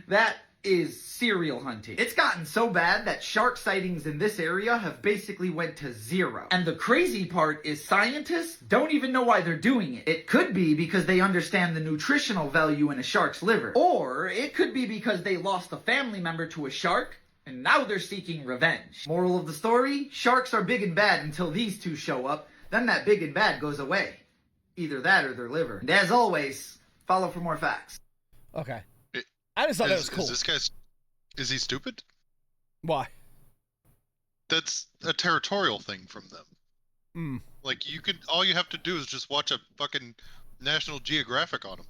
L: That is serial hunting. It's gotten so bad that shark sightings in this area have basically went to zero. And the crazy part is scientists don't even know why they're doing it. It could be because they understand the nutritional value in a shark's liver. Or it could be because they lost a family member to a shark and now they're seeking revenge. Moral of the story, sharks are big and bad until these two show up. Then that big and bad goes away. Either that or their liver. And as always, follow for more facts.
B: Okay. I just thought that was cool.
C: Is he stupid?
B: Why?
C: That's a territorial thing from them.
B: Mm.
C: Like all you have to do is just watch a fucking National Geographic on them.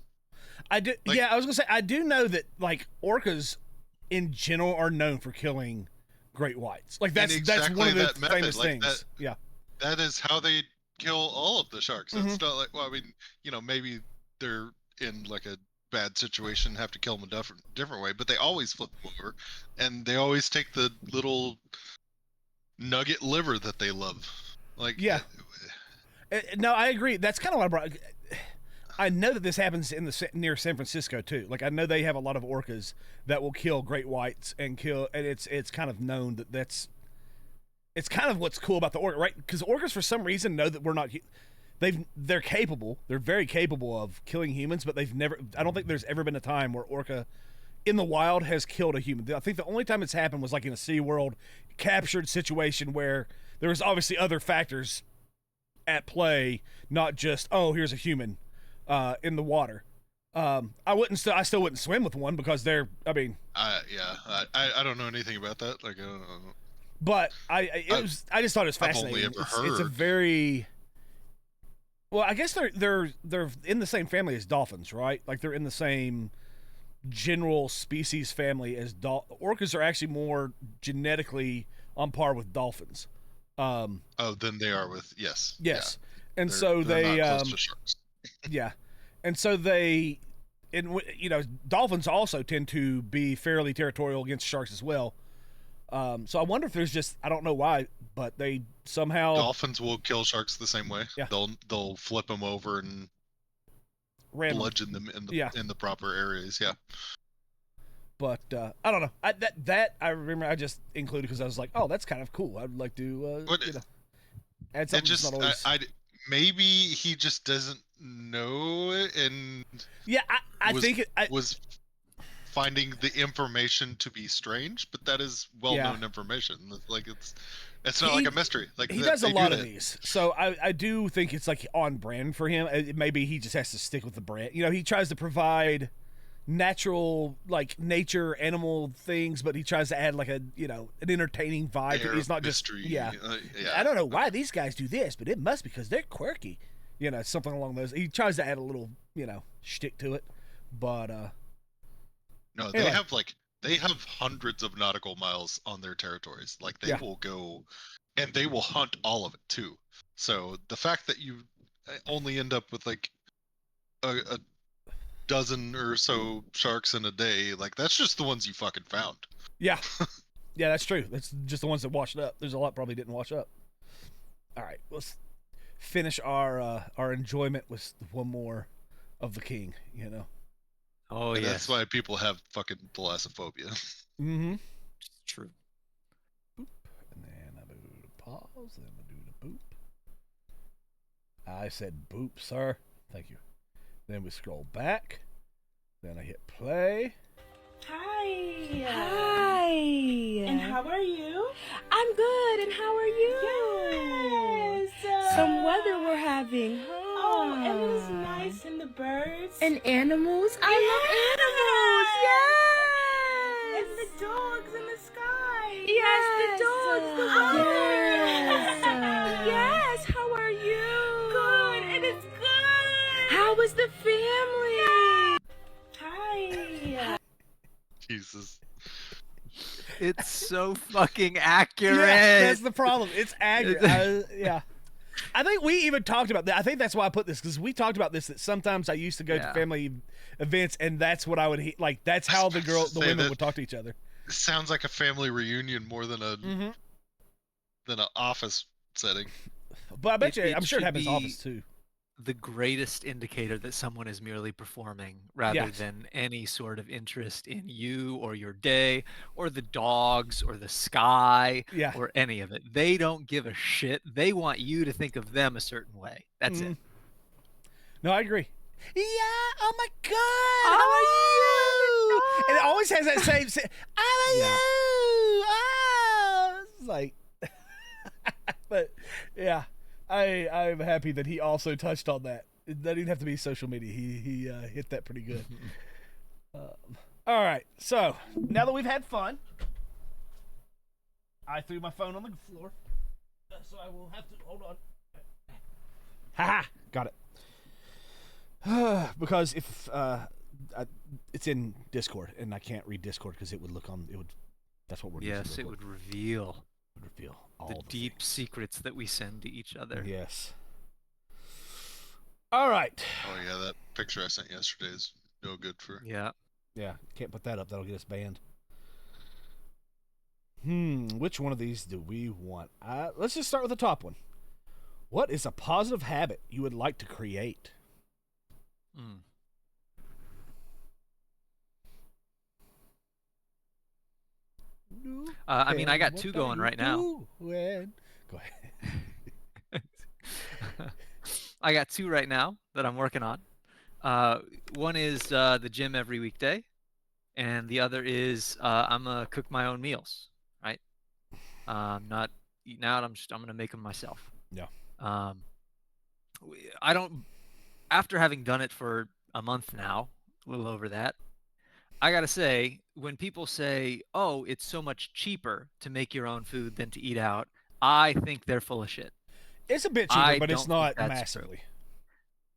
B: I do. Like, yeah, I was gonna say I do know that like orcas in general are known for killing great whites. Like that's one of the famous things. Yeah.
C: That is how they kill all of the sharks. Mm-hmm. It's not like, well, I mean, maybe they're in like a bad situation, have to kill them a different way, but they always flip them over, and they always take the little nugget liver that they love. Like,
B: yeah. No, I agree. That's kind of what I brought. I know that this happens near San Francisco too. Like I know they have a lot of orcas that will kill great whites and it's kind of known that it's kind of what's cool about the orca, right? Because orcas for some reason know that we're not. They're capable. They're very capable of killing humans, but they've never. I don't think there's ever been a time where orca in the wild has killed a human. I think the only time it's happened was like in a SeaWorld captured situation where there was obviously other factors at play, not just here's a human in the water. I still wouldn't swim with one because they're. I mean.
C: I don't know anything about that. Like I don't know.
B: But I just thought it was fascinating.
C: I've only ever heard.
B: It's a very. Well, I guess they're in the same family as dolphins, right? Like they're in the same general species family as orcas are actually more genetically on par with dolphins.
C: Than they are with yes.
B: Yeah. And so they
C: not close to sharks.
B: Yeah. And so dolphins also tend to be fairly territorial against sharks as well. So I wonder if there's just I don't know why, but they somehow
C: dolphins will kill sharks the same way.
B: Yeah.
C: They'll flip them over and bludgeon them in the proper areas. Yeah.
B: But I don't know. I remember I just included because I was like, oh, that's kind of cool. I'd like to add something. That's not always...
C: maybe he just doesn't know it, and
B: I think it
C: was finding the information to be strange, but that is well-known information. Like it's not like a mystery. Like
B: he does a lot of these, so I do think it's like on brand for him. Maybe he just has to stick with the brand. He tries to provide natural, like nature, animal things, but he tries to add like an entertaining vibe. He's not
C: mystery.
B: Just I don't know why these guys do this, but it must because they're quirky. Something along those. He tries to add a little shtick to it, but
C: no, they have hundreds of nautical miles on their territories. Like they will go and they will hunt all of it too. So the fact that you only end up with like a dozen or so sharks in a day, like that's just the ones you fucking found.
B: Yeah. Yeah, that's true. That's just the ones that washed up. There's a lot probably didn't wash up. All right, let's finish our enjoyment with one more of the king,
D: Oh, yeah.
C: That's why people have fucking thalassophobia.
B: Mm-hmm.
D: True.
B: Boop. And then I move pause. Then we do the boop. I said boop, sir. Thank you. Then we scroll back. Then I hit play.
M: Hi.
N: Hi.
M: And how are you?
N: I'm good. And how are you?
M: Yes.
N: Some weather we're having.
M: Oh, and it was nice, and the birds.
N: And animals. I love animals. Yes.
M: And the dogs in the sky.
N: Yes, the dogs.
M: Yes.
N: Yes. How are you?
M: Good. And it's good.
N: How was the family?
M: Hi.
C: Jesus.
D: It's so fucking accurate.
B: Yeah, that's the problem. It's accurate. Yeah. I think we even talked about that. I think that's why I put this, because we talked about this, that sometimes I used to go to family events, and that's what I would like. That's how the women would talk to each other.
C: Sounds like a family reunion more than a than an office setting.
B: But I bet I'm sure it happens in office too.
D: The greatest indicator that someone is merely performing rather than any sort of interest in you or your day or the dogs or the sky or any of it. They don't give a shit. They want you to think of them a certain way. That's it.
B: No, I agree. Yeah. Oh my God. How are you? And it always has that same. How are you? Oh, it's like. But yeah. I'm happy that he also touched on that. It doesn't even have to be social media. He hit that pretty good. All right. So now that we've had fun, I threw my phone on the floor, so I will have to hold on. Ha! Got it. Because if it's in Discord and I can't read Discord because it would look on. It would. That's what we're.
D: Yes, it would reveal.
B: All
D: the deep secrets that we send to each other.
B: Yes. All right.
C: Oh yeah, that picture I sent yesterday is no good for.
D: Yeah.
B: Yeah, can't put that up. That'll get us banned. Which one of these do we want? Let's just start with the top one. What is a positive habit you would like to create?
D: I mean, I got two going right now.
B: Go ahead.
D: I got two right now that I'm working on. One is the gym every weekday, and the other is I'm gonna cook my own meals. Right? Not eating out. I'm gonna make them myself.
B: Yeah.
D: I don't. After having done it for a month now, a little over that, I gotta say, when people say, "Oh, it's so much cheaper to make your own food than to eat out," I think they're full of shit.
B: It's a bit cheaper, but it's not massively.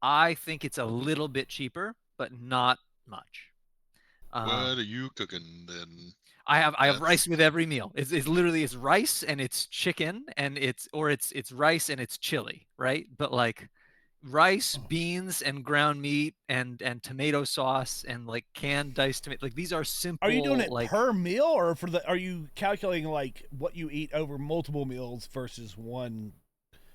D: I think it's a little bit cheaper, but not much.
C: What are you cooking then?
D: I have rice with every meal. It's literally it's rice and it's chicken and it's rice and it's chili, right? But like rice, beans, and ground meat and tomato sauce and like canned diced tomato. Like these are simple.
B: Are you doing it per meal, or are you calculating like what you eat over multiple meals versus one?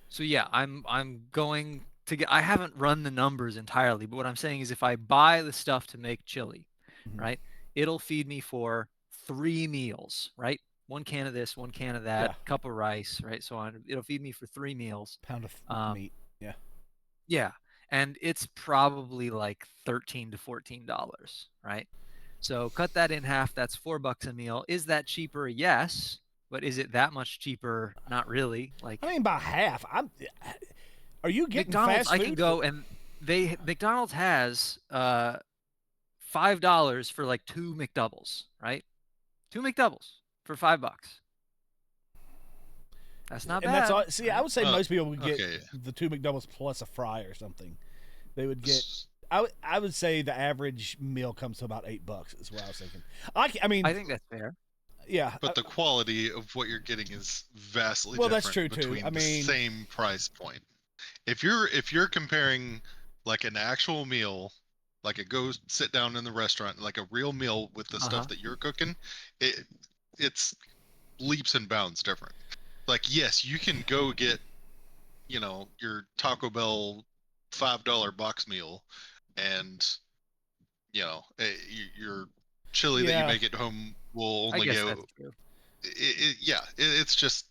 D: So yeah, I'm going to get. I haven't run the numbers entirely, but what I'm saying is if I buy the stuff to make chili, right, it'll feed me for 3 meals, right? 1 can of this, 1 can of that, cup of rice, right? So on. It'll feed me for 3 meals.
B: Pound of meat. Yeah.
D: Yeah, and it's probably like $13 to $14, right? So cut that in half. That's $4 a meal. Is that cheaper? Yes, but is it that much cheaper? Not really. Like
B: I mean, by half. Are you getting
D: McDonald's?
B: fast food?
D: I can go and McDonald's has $5 for like 2 McDoubles, right? 2 McDoubles for $5. That's not bad.
B: And that's all. See, I would say most people would get the 2 McDoubles plus a fry or something. They would get. I would say the average meal comes to about $8. Is what I was thinking. I mean,
D: I think that's fair.
B: Yeah,
C: but the quality of what you're getting is vastly different.
B: Well, that's true too.
C: Between
B: I mean,
C: the same price point. If you're comparing like an actual meal, like a go sit down in the restaurant, like a real meal with the stuff that you're cooking, it's leaps and bounds different. Like, yes, you can go get, your Taco Bell $5 box meal, and your chili that you make at home will only go. It's just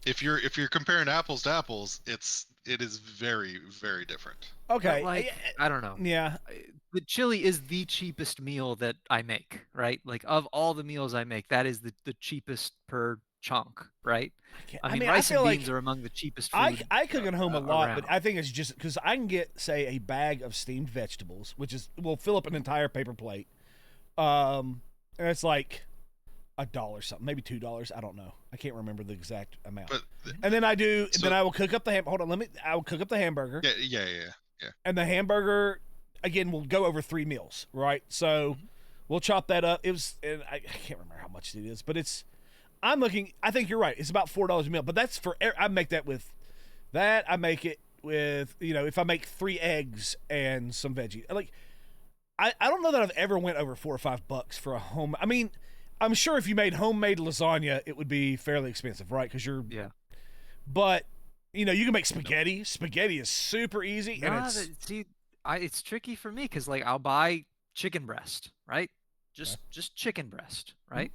C: if you're comparing apples to apples, it is very, very different.
B: Okay.
D: But, like, I don't know.
B: Yeah.
D: The chili is the cheapest meal that I make, right? Like, of all the meals I make, that is the cheapest per chunk, right? I mean, rice and beans are among the cheapest food.
B: I cook at home a lot,
D: around.
B: but I think it's just because I can get, say, a bag of steamed vegetables, which will fill up an entire paper plate. And it's like $1 something, maybe $2. I don't know. I can't remember the exact amount. And then I will cook up the I will cook up the hamburger.
C: Yeah.
B: And the hamburger, again, will go over 3 meals, right? So we'll chop that up. And I can't remember how much it is, but I think you're right. It's about $4 a meal, but that's I make that with that. I make it with, if I make 3 eggs and some veggies. Like, I don't know that I've ever went over $4 or $5 for a home. I mean, I'm sure if you made homemade lasagna, it would be fairly expensive, right? Because but you can make spaghetti. Spaghetti is super easy, and
D: it's tricky for me because, like, I'll buy chicken breast, right? Just chicken breast, right?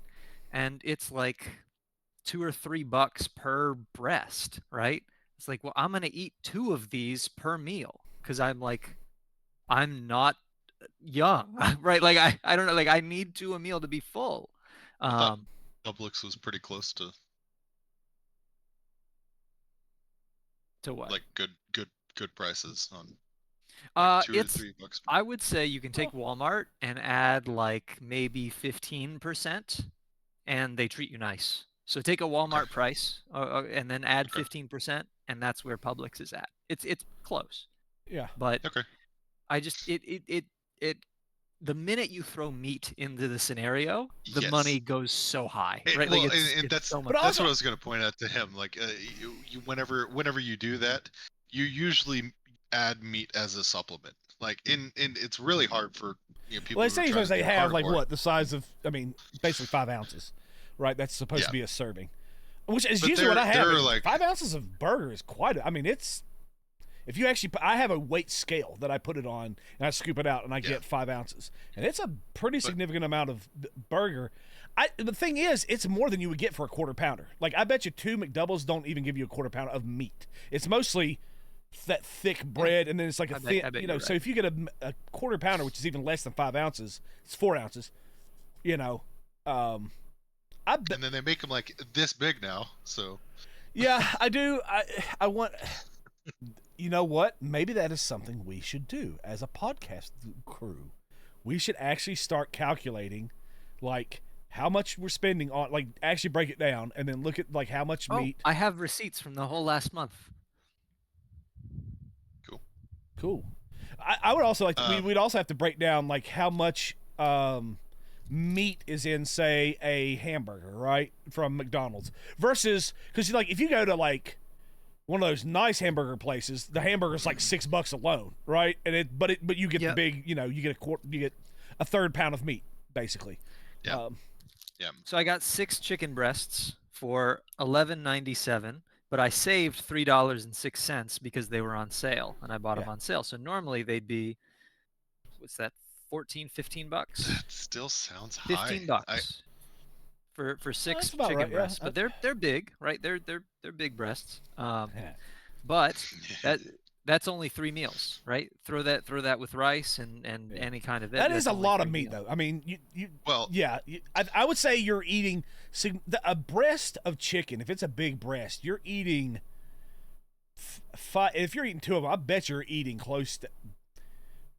D: And it's like $2 or $3 per breast, right? It's like, well, I'm gonna eat 2 of these per meal because I'm not young, right? Like, I don't know, like, I need 2 a meal to be full.
C: Publix was pretty close to
D: what?
C: Like good prices on. Like $2 to $3.
D: I would say you can take Walmart and add like maybe 15%, and they treat you nice. So take a Walmart price and then add 15%, and that's where Publix is at. It's close.
B: Yeah.
D: But I just the minute you throw meat into the scenario, the money goes so high, right?
C: Well,
D: like
C: and that's
D: so much
C: that's what I was going to point out to him. Like, you whenever you do that, you usually add meat as a supplement. Like, in it's really hard for people.
B: Well, say because they have like
C: carnivore.
B: what the size of, basically 5 ounces, right? That's supposed to be a serving, which is usually what I have. Like 5 ounces of burger is quite. It's. If you actually, I have a weight scale that I put it on, and I scoop it out, and I get 5 ounces, and it's a pretty significant amount of burger. The thing is, it's more than you would get for a quarter pounder. Like, I bet you 2 McDoubles don't even give you a quarter pounder of meat. It's mostly that thick bread, and then it's like a thin,
D: right.
B: So if you get a quarter pounder, which is even less than 5 ounces, it's 4 ounces. I bet.
C: And then they make them like this big now. So.
B: Yeah, I do. I want. You know what? Maybe that is something we should do as a podcast crew. We should actually start calculating, like, how much we're spending on, like, actually break it down and then look at, like, how much meat.
D: I have receipts from the whole last month.
B: Cool. I would also like to, we'd also have to break down, like, how much meat is in, say, a hamburger, right, from McDonald's versus, because, like, if you go to, like, one of those nice hamburger places, the hamburger's like $6 alone, right? And but you get the big, you get a third pound of meat, basically.
C: Yeah.
D: So I got 6 chicken breasts for $11.97, but I saved $3.06 because they were on sale, and I bought them on sale. So normally they'd be, what's that, $14, $15?
C: That still sounds high.
D: $15 for 6 chicken breasts, but they're big, right? They're big breasts. But that's only 3 meals, right? Throw that with rice and any kind of
B: that is a lot of meat, though. I mean, I would say you're eating a breast of chicken. If it's a big breast, you're eating 5. If you're eating 2 of them, I bet you're eating close to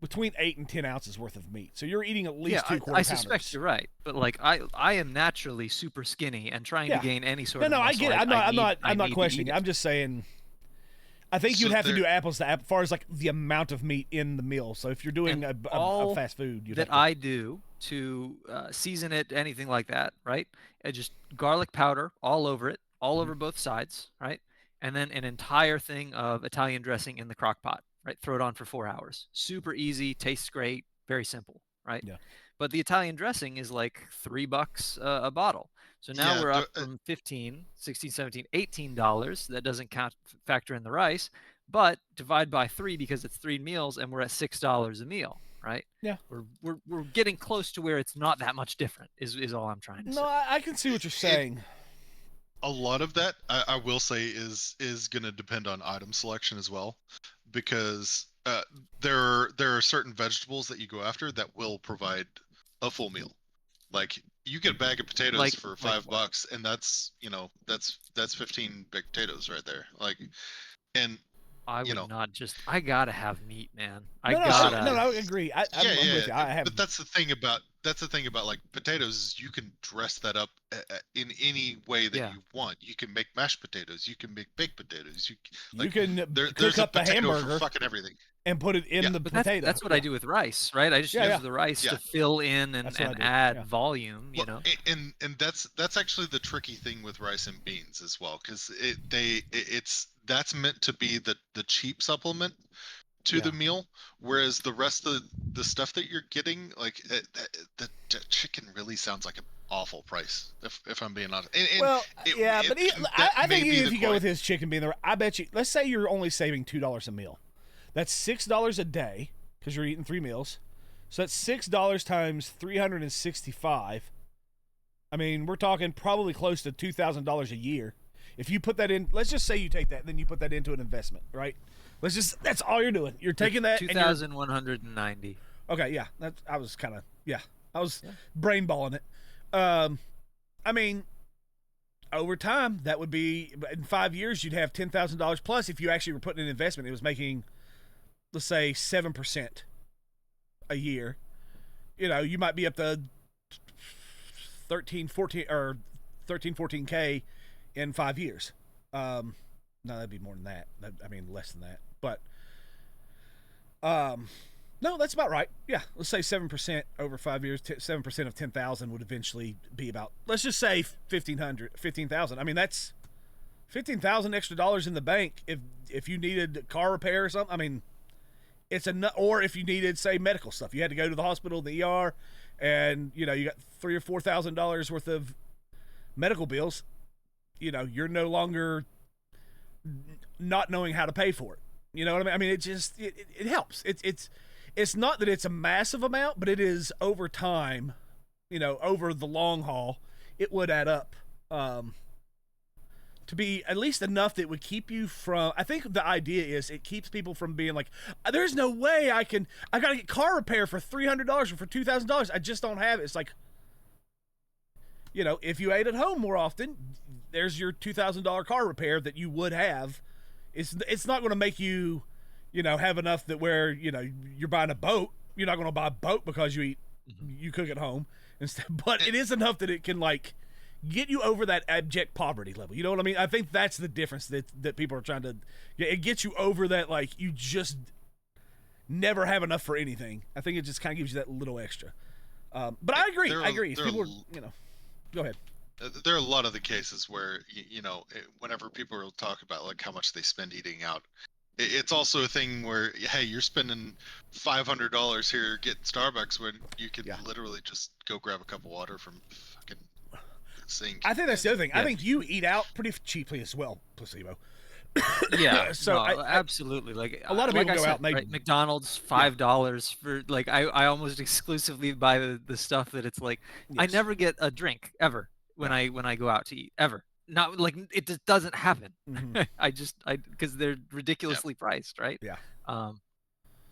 B: between 8 and 10 ounces worth of meat. So you're eating at least 2 quarter pounders.
D: I suspect you're right, but like I am naturally super skinny and trying to gain any sort of muscle.
B: I get it. I'm not questioning. I'm just saying. I think you'd have to do apples to apples as far as like the amount of meat in the meal. So if you're doing a fast food,
D: I do to season it, anything like that, right? Just garlic powder all over it, all over both sides, right? And then an entire thing of Italian dressing in the crock pot. Right, throw it on for 4 hours. Super easy, tastes great, very simple, right? Yeah. But the Italian dressing is like $3 a bottle. So now we're up from $15, $16, $17, $18. That doesn't factor in the rice, but divide by 3 because it's 3 meals, and we're at $6 a meal, right?
B: Yeah.
D: We're getting close to where it's not that much different. Is all I'm trying to say.
B: No, I can see what you're saying.
C: a lot of that I will say is going to depend on item selection as well, because there are certain vegetables that you go after that will provide a full meal. Like you get a bag of potatoes for $5, and that's that's 15 big potatoes right there. Like, and
D: I would not just. I gotta have meat, man.
B: No, I agree. I'm with you. I have.
C: But that's the thing about like potatoes is you can dress that up in any way that you want. You can make mashed potatoes. You can make baked potatoes.
B: You can
C: there's
B: cook up
C: a
B: the
C: potato
B: hamburger
C: for fucking everything.
B: And put it in the potato.
D: That's what I do with rice, right? I just use the rice to fill in and add volume. You know,
C: and that's actually the tricky thing with rice and beans as well, because that's meant to be the cheap supplement to the meal, whereas the rest of the stuff that you're getting, like the chicken really sounds like an awful price, if I'm being honest.
B: I think even if you go with his chicken being there, I bet you, let's say you're only saving $2 a meal. That's $6 a day because you're eating 3 meals. So that's $6 times 365. I mean, we're talking probably close to $2,000 a year. If you put that in, let's just say you take that, and then you put that into an investment, right? That's all you're doing. You're taking that.
D: 2,190.
B: Okay, yeah. I was brainballing it. I mean, over time, that would be, in 5 years, you'd have $10,000 plus if you actually were putting in an investment. It was making, let's say, 7% a year. You know, you might be up to 14K in 5 years. No, that'd be more than that. I mean, less than that. But, no, that's about right. Yeah, let's say 7% over 5 years. 7% of 10,000 would eventually be about, let's just say 15,000. I mean, that's 15,000 extra dollars in the bank if you needed car repair or something. I mean, it's or if you needed, say, medical stuff. You had to go to the hospital, the ER, and you got $3,000 or $4,000 worth of medical bills. You're no longer not knowing how to pay for it. You know what I mean? I mean, it helps. It's not that it's a massive amount, but it is over time, over the long haul, it would add up to be at least enough that would keep you from, I think the idea is it keeps people from being like, there's no way I got to get car repair for $300 or for $2,000. I just don't have it. It's like, if you ate at home more often, there's your $2,000 car repair that you would have. It's not going to make you, have enough that where, you're buying a boat. You're not going to buy a boat because you cook at home instead. But it is enough that it can get you over that abject poverty level. You know what I mean? I think that's the difference that people are trying to. It gets you over that you just never have enough for anything. I think it just kind of gives you that little extra. But I agree. If people are, go ahead.
C: There are a lot of the cases where whenever people will talk about how much they spend eating out, it's also a thing where, hey, you're spending $500 here getting Starbucks when you could literally just go grab a cup of water from fucking sink.
B: I think that's the other thing. I think you eat out pretty cheaply as well, Placebo.
D: Yeah,
B: so
D: absolutely.
B: A lot of people go out and
D: right, McDonald's $5 for I almost exclusively buy the stuff that it's I never get a drink ever when I go out to eat ever. Not it just doesn't happen.
B: Mm-hmm.
D: Because they're ridiculously priced, right?
B: Yeah.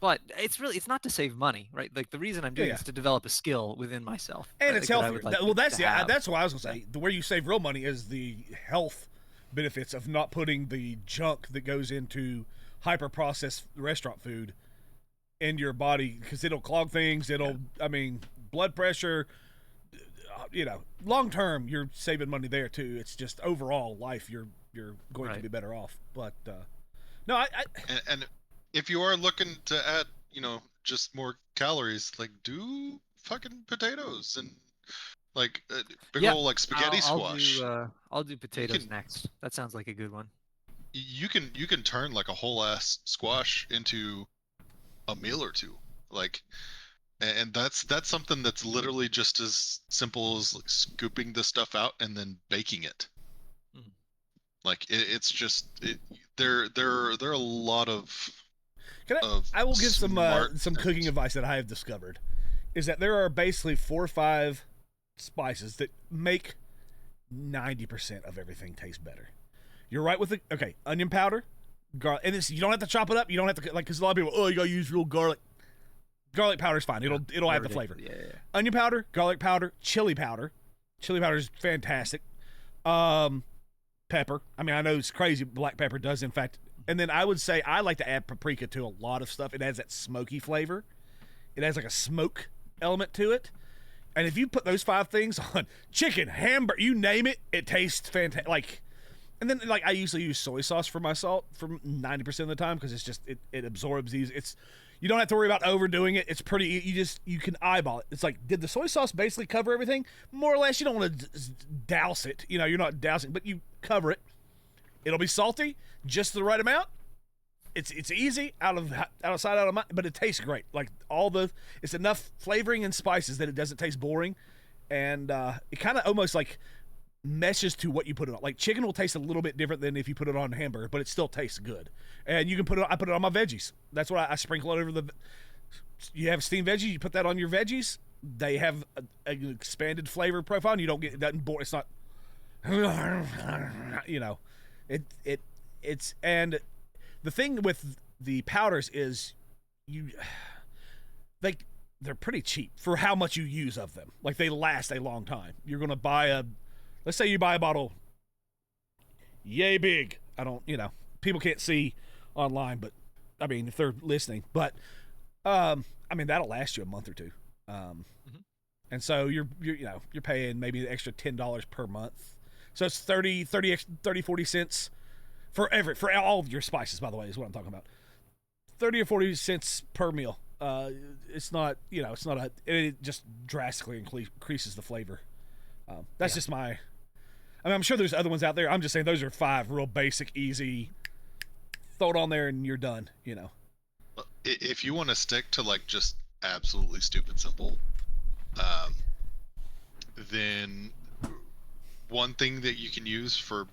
D: But it's not to save money, right? The reason I'm doing it is to develop a skill within myself.
B: And it's healthier. That's what I was gonna say. The where you save real money is the health benefits of not putting the junk that goes into hyper processed restaurant food in your body, because it'll clog things. Blood pressure. Long term, you're saving money there too. It's just overall life, you're going to be better off. But no,
C: and if you are looking to add, just more calories, do fucking potatoes and big old spaghetti squash.
D: I'll do potatoes next. That sounds like a good one.
C: You can turn a whole ass squash into a meal or two, and that's something that's literally just as simple as scooping the stuff out and then baking it. It's just there are a lot of.
B: I will give some cooking advice that I have discovered, is that there are basically 4 or 5 spices that make 90% of everything tastes better. You're right with the onion powder, garlic, and you don't have to chop it up. You don't have to because a lot of people, you gotta use real garlic. Garlic powder's fine. It'll have the flavor.
D: Yeah.
B: Onion powder, garlic powder, chili powder. Chili powder is fantastic. Pepper. I mean, I know it's crazy. Black pepper does, in fact. And then I would say I like to add paprika to a lot of stuff. It adds that smoky flavor. It has like a smoke element to it. And if you put those 5 things on chicken, hamburger, you name it, it tastes fantastic. And then I usually use soy sauce for my salt for 90% of the time because it's just it absorbs these. You don't have to worry about overdoing it. It's pretty. You can eyeball it. It's like, did the soy sauce basically cover everything? More or less. You don't want to douse it. You're not dousing, but you cover it. It'll be salty, just the right amount. It's easy out of mind, but it tastes great. It's enough flavoring and spices that it doesn't taste boring, and it kind of almost meshes to what you put it on. Like chicken will taste a little bit different than if you put it on a hamburger, but it still tastes good. And you can put it. I put it on my veggies. That's what I sprinkle it over the. You have steamed veggies. You put that on your veggies. They have an expanded flavor profile, and you don't get it doesn't bore. It's not. It's and the thing with the powders is they're pretty cheap for how much you use of them. Like they last a long time. You're gonna buy let's say you buy a bottle yay big. People can't see online, but I mean if they're listening, but that'll last you a month or two. And so you're paying maybe an extra $10 per month. So it's 30 40 cents for all of your spices, by the way, is what I'm talking about. 30 or 40 cents per meal. It's not it just drastically increases the flavor. That's just my. I'm sure there's other ones out there. I'm just saying those are 5 real basic, easy. Throw it on there and you're done.
C: If you want to stick to just absolutely stupid simple, then one thing that you can use for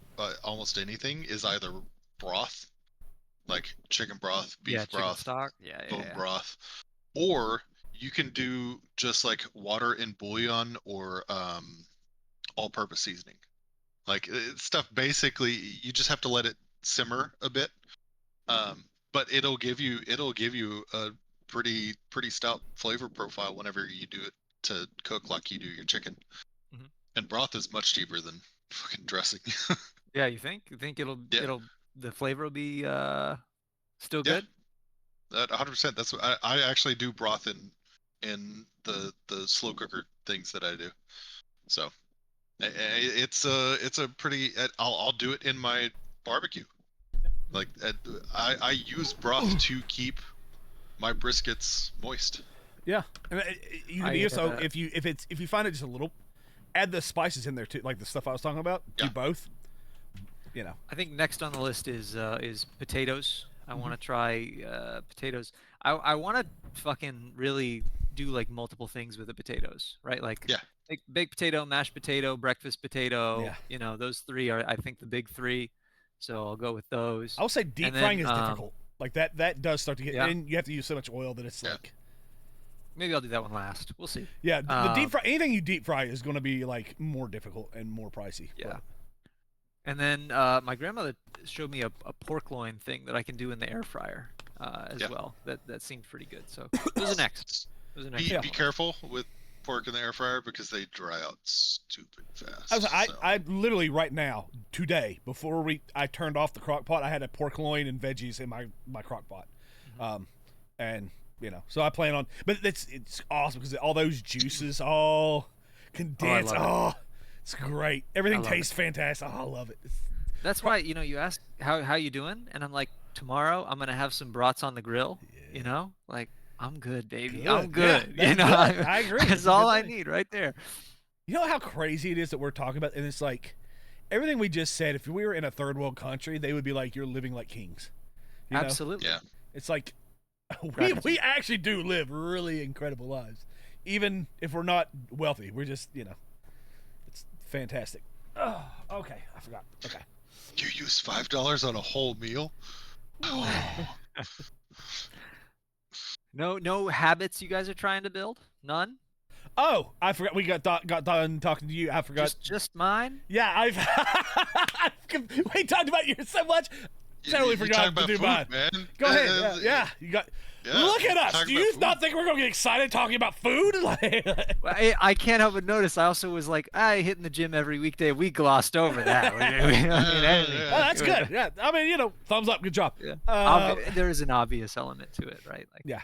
C: almost anything is either broth, like chicken broth, beef broth,
D: stock,
C: bone broth, or you can do just water and bouillon or all-purpose seasoning. Stuff basically you just have to let it simmer a bit, but it'll give you a pretty stout flavor profile whenever you do it to cook like you do your chicken. And broth is much cheaper than fucking dressing.
D: Yeah, you think the flavor will be still good?
C: 100%. That's what I actually do broth in the slow cooker things that I do. So it's a pretty. I'll do it in my barbecue. I use broth to keep my briskets moist.
B: Yeah, and you can also if you find it just a little, add the spices in there too, like the stuff I was talking about. Yeah. Do both.
D: I think next on the list is potatoes. I want to try potatoes. I want to fucking really do multiple things with the potatoes, right? Baked potato, mashed potato, breakfast potato. Yeah. Those 3 are I think the big 3. So I'll go with those.
B: I'll say deep frying is difficult. That does start to get, and you have to use so much oil that it's
D: Maybe I'll do that one last. We'll see.
B: Yeah, the deep fry, anything you deep fry is going to be more difficult and more pricey.
D: Yeah. And then my grandmother showed me a pork loin thing that I can do in the air fryer as well. That seemed pretty good. So those are next.
C: Be careful with pork in the air fryer because they dry out stupid fast.
B: I literally right now, today, before I turned off the crock pot, I had a pork loin and veggies in my crock pot. And so I plan on, but it's awesome because all those juices all condensed. It's great. Everything tastes fantastic. I love it.
D: That's why you asked how you doing, and I'm like, tomorrow I'm gonna have some brats on the grill. I'm good, baby. I'm good.
B: Good. I agree.
D: That's all I need right there.
B: You know how crazy it is that we're talking about, and it's everything we just said. If we were in a third world country, they would be like, "You're living like kings."
D: Absolutely.
C: Yeah.
B: It's we actually do live really incredible lives, even if we're not wealthy. We're just it's fantastic. Oh, okay. I forgot. Okay.
C: You use $5 on a whole meal?
D: No habits you guys are trying to build? None?
B: Oh, I forgot. We got done talking to you. I forgot.
D: Just mine?
B: Yeah, we talked about yours so much. Totally forgot to do
C: food,
B: mine.
C: Man.
B: Go ahead. Yeah, you got.
C: Yeah,
B: Look at us. Do you not think we're gonna get excited talking about food?
D: I can't help but notice. I also was like, hitting the gym every weekday. We glossed over that.
B: That's good. Yeah, I mean, thumbs up. Good job.
D: Yeah. There is an obvious element to it, right? Like,
B: yeah.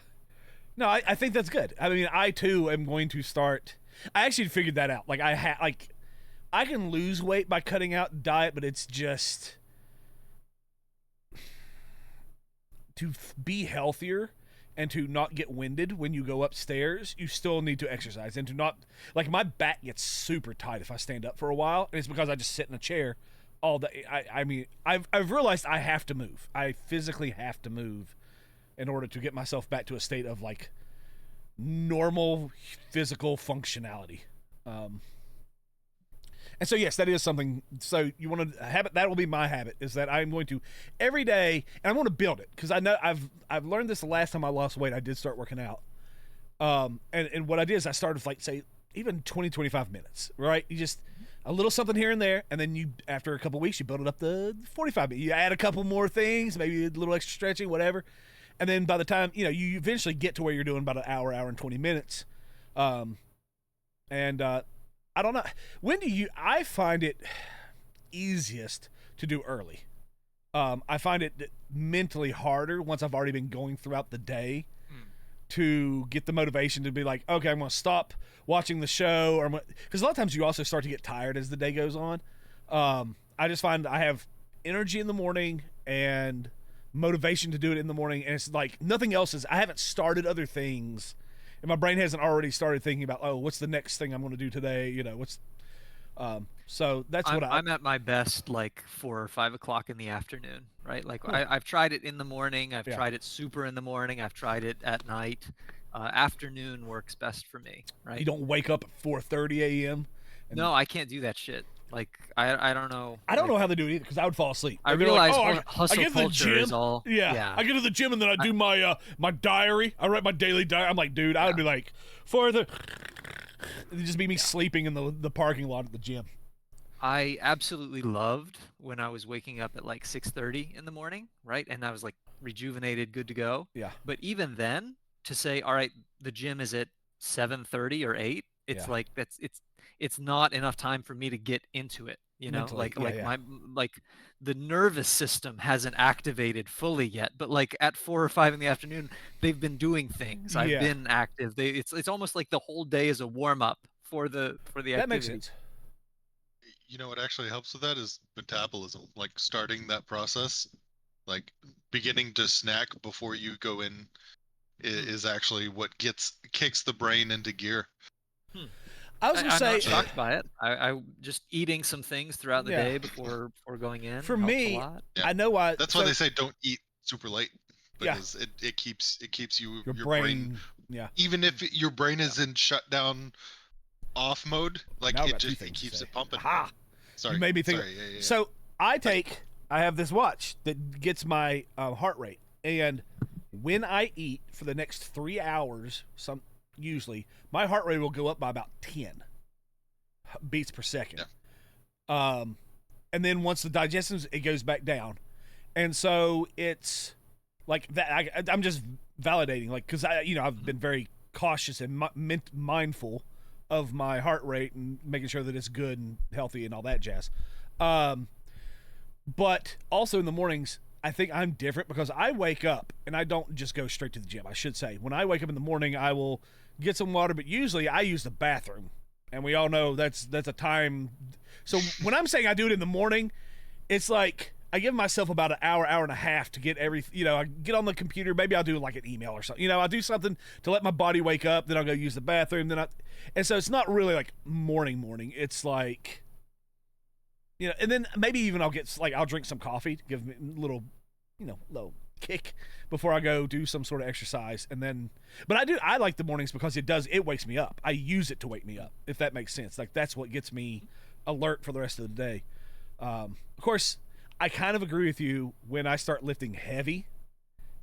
B: No, I think that's good. I mean, I too am going to start. I actually figured that out. Like I can lose weight by cutting out diet, but it's just to be healthier and to not get winded when you go upstairs. You still need to exercise and to not my back gets super tight if I stand up for a while, and it's because I just sit in a chair all day. I mean, I've realized I have to move. I physically have to move in order to get myself back to a state of normal physical functionality. And so yes, that is something. So you want to habit, that will be my habit, is that I'm going to every day, and I'm going to build it, because I know I've learned this the last time I lost weight. I did start working out. And what I did is I started with say even 20-25 minutes, right? You just a little something here and there, and then you, after a couple weeks, you build it up to 45 minutes. You add a couple more things, maybe a little extra stretching, whatever. And then by the time, you eventually get to where you're doing about an hour and 20 minutes. I don't know. I find it easiest to do early. I find it mentally harder once I've already been going throughout the day to get the motivation to be like, okay, I'm going to stop watching the show. Because a lot of times you also start to get tired as the day goes on. I just find I have energy in the morning and motivation to do it in the morning, and it's like nothing else is. I haven't started other things, and my brain hasn't already started thinking about, what's the next thing I'm going to do today? So that's what
D: I'm at my best 4 or 5 o'clock in the afternoon, right? I've tried it in the morning. I've tried it super in the morning. I've tried it at night. Afternoon works best for me, right?
B: You don't wake up at 4:30 a.m.
D: No, I can't do that shit. I don't know.
B: I don't know how they do it either, because I would fall asleep.
D: I realize hustle
B: I get to the
D: culture
B: gym.
D: is all.
B: Yeah, I get to the gym and then I do my my diary. I write my daily diary. I'm like, dude, I would be like, it'd just be me sleeping in the parking lot at the gym.
D: I absolutely loved when I was waking up at 6:30 in the morning, right? And I was rejuvenated, good to go.
B: Yeah.
D: But even then, to say, all right, the gym is at 7:30 or 8, it's it's not enough time for me to get into it.
B: Mentally,
D: the nervous system hasn't activated fully yet, but at 4 or 5 in the afternoon, they've been doing things. I've been active. It's almost like the whole day is a warm up for the activity.
B: That makes sense.
C: What actually helps with that is metabolism. Starting that process, beginning to snack before you go in, is actually what kicks the brain into gear.
B: I was gonna say,
D: I'm not shocked by it. I just eating some things throughout the day before going in.
B: For
D: helps
B: me,
D: a lot.
B: I know why.
C: That's why they say don't eat super late, because it keeps your brain.
B: Yeah.
C: Even if your brain is in shutdown off mode, it keeps it pumping.
B: Ha!
C: Sorry.
B: You made me think.
C: Sorry, yeah.
B: So I have this watch that gets my heart rate, and when I eat for the next 3 hours, usually my heart rate will go up by about 10 beats per second.
C: Yeah.
B: And then once the digestion, it goes back down, and so it's like that. I'm just validating, because I've been very cautious and mindful of my heart rate and making sure that it's good and healthy and all that jazz. But also in the mornings, I think I'm different, because I wake up and I don't just go straight to the gym. I should say, when I wake up in the morning, I will get some water, but usually I use the bathroom, and we all know that's a time. So when I'm saying I do it in the morning, it's like I give myself about an hour and a half to get everything. I get on the computer. Maybe I'll do an email or something. I'll do something to let my body wake up. Then I'll go use the bathroom. And so it's not really morning. It's and then maybe even I'll get I'll drink some coffee to give me a little kick before I go do some sort of exercise. And then, but I like the mornings because it wakes me up. I use it to wake me up, if that makes sense. That's what gets me alert for the rest of the day. Of course, I kind of agree with you when I start lifting heavy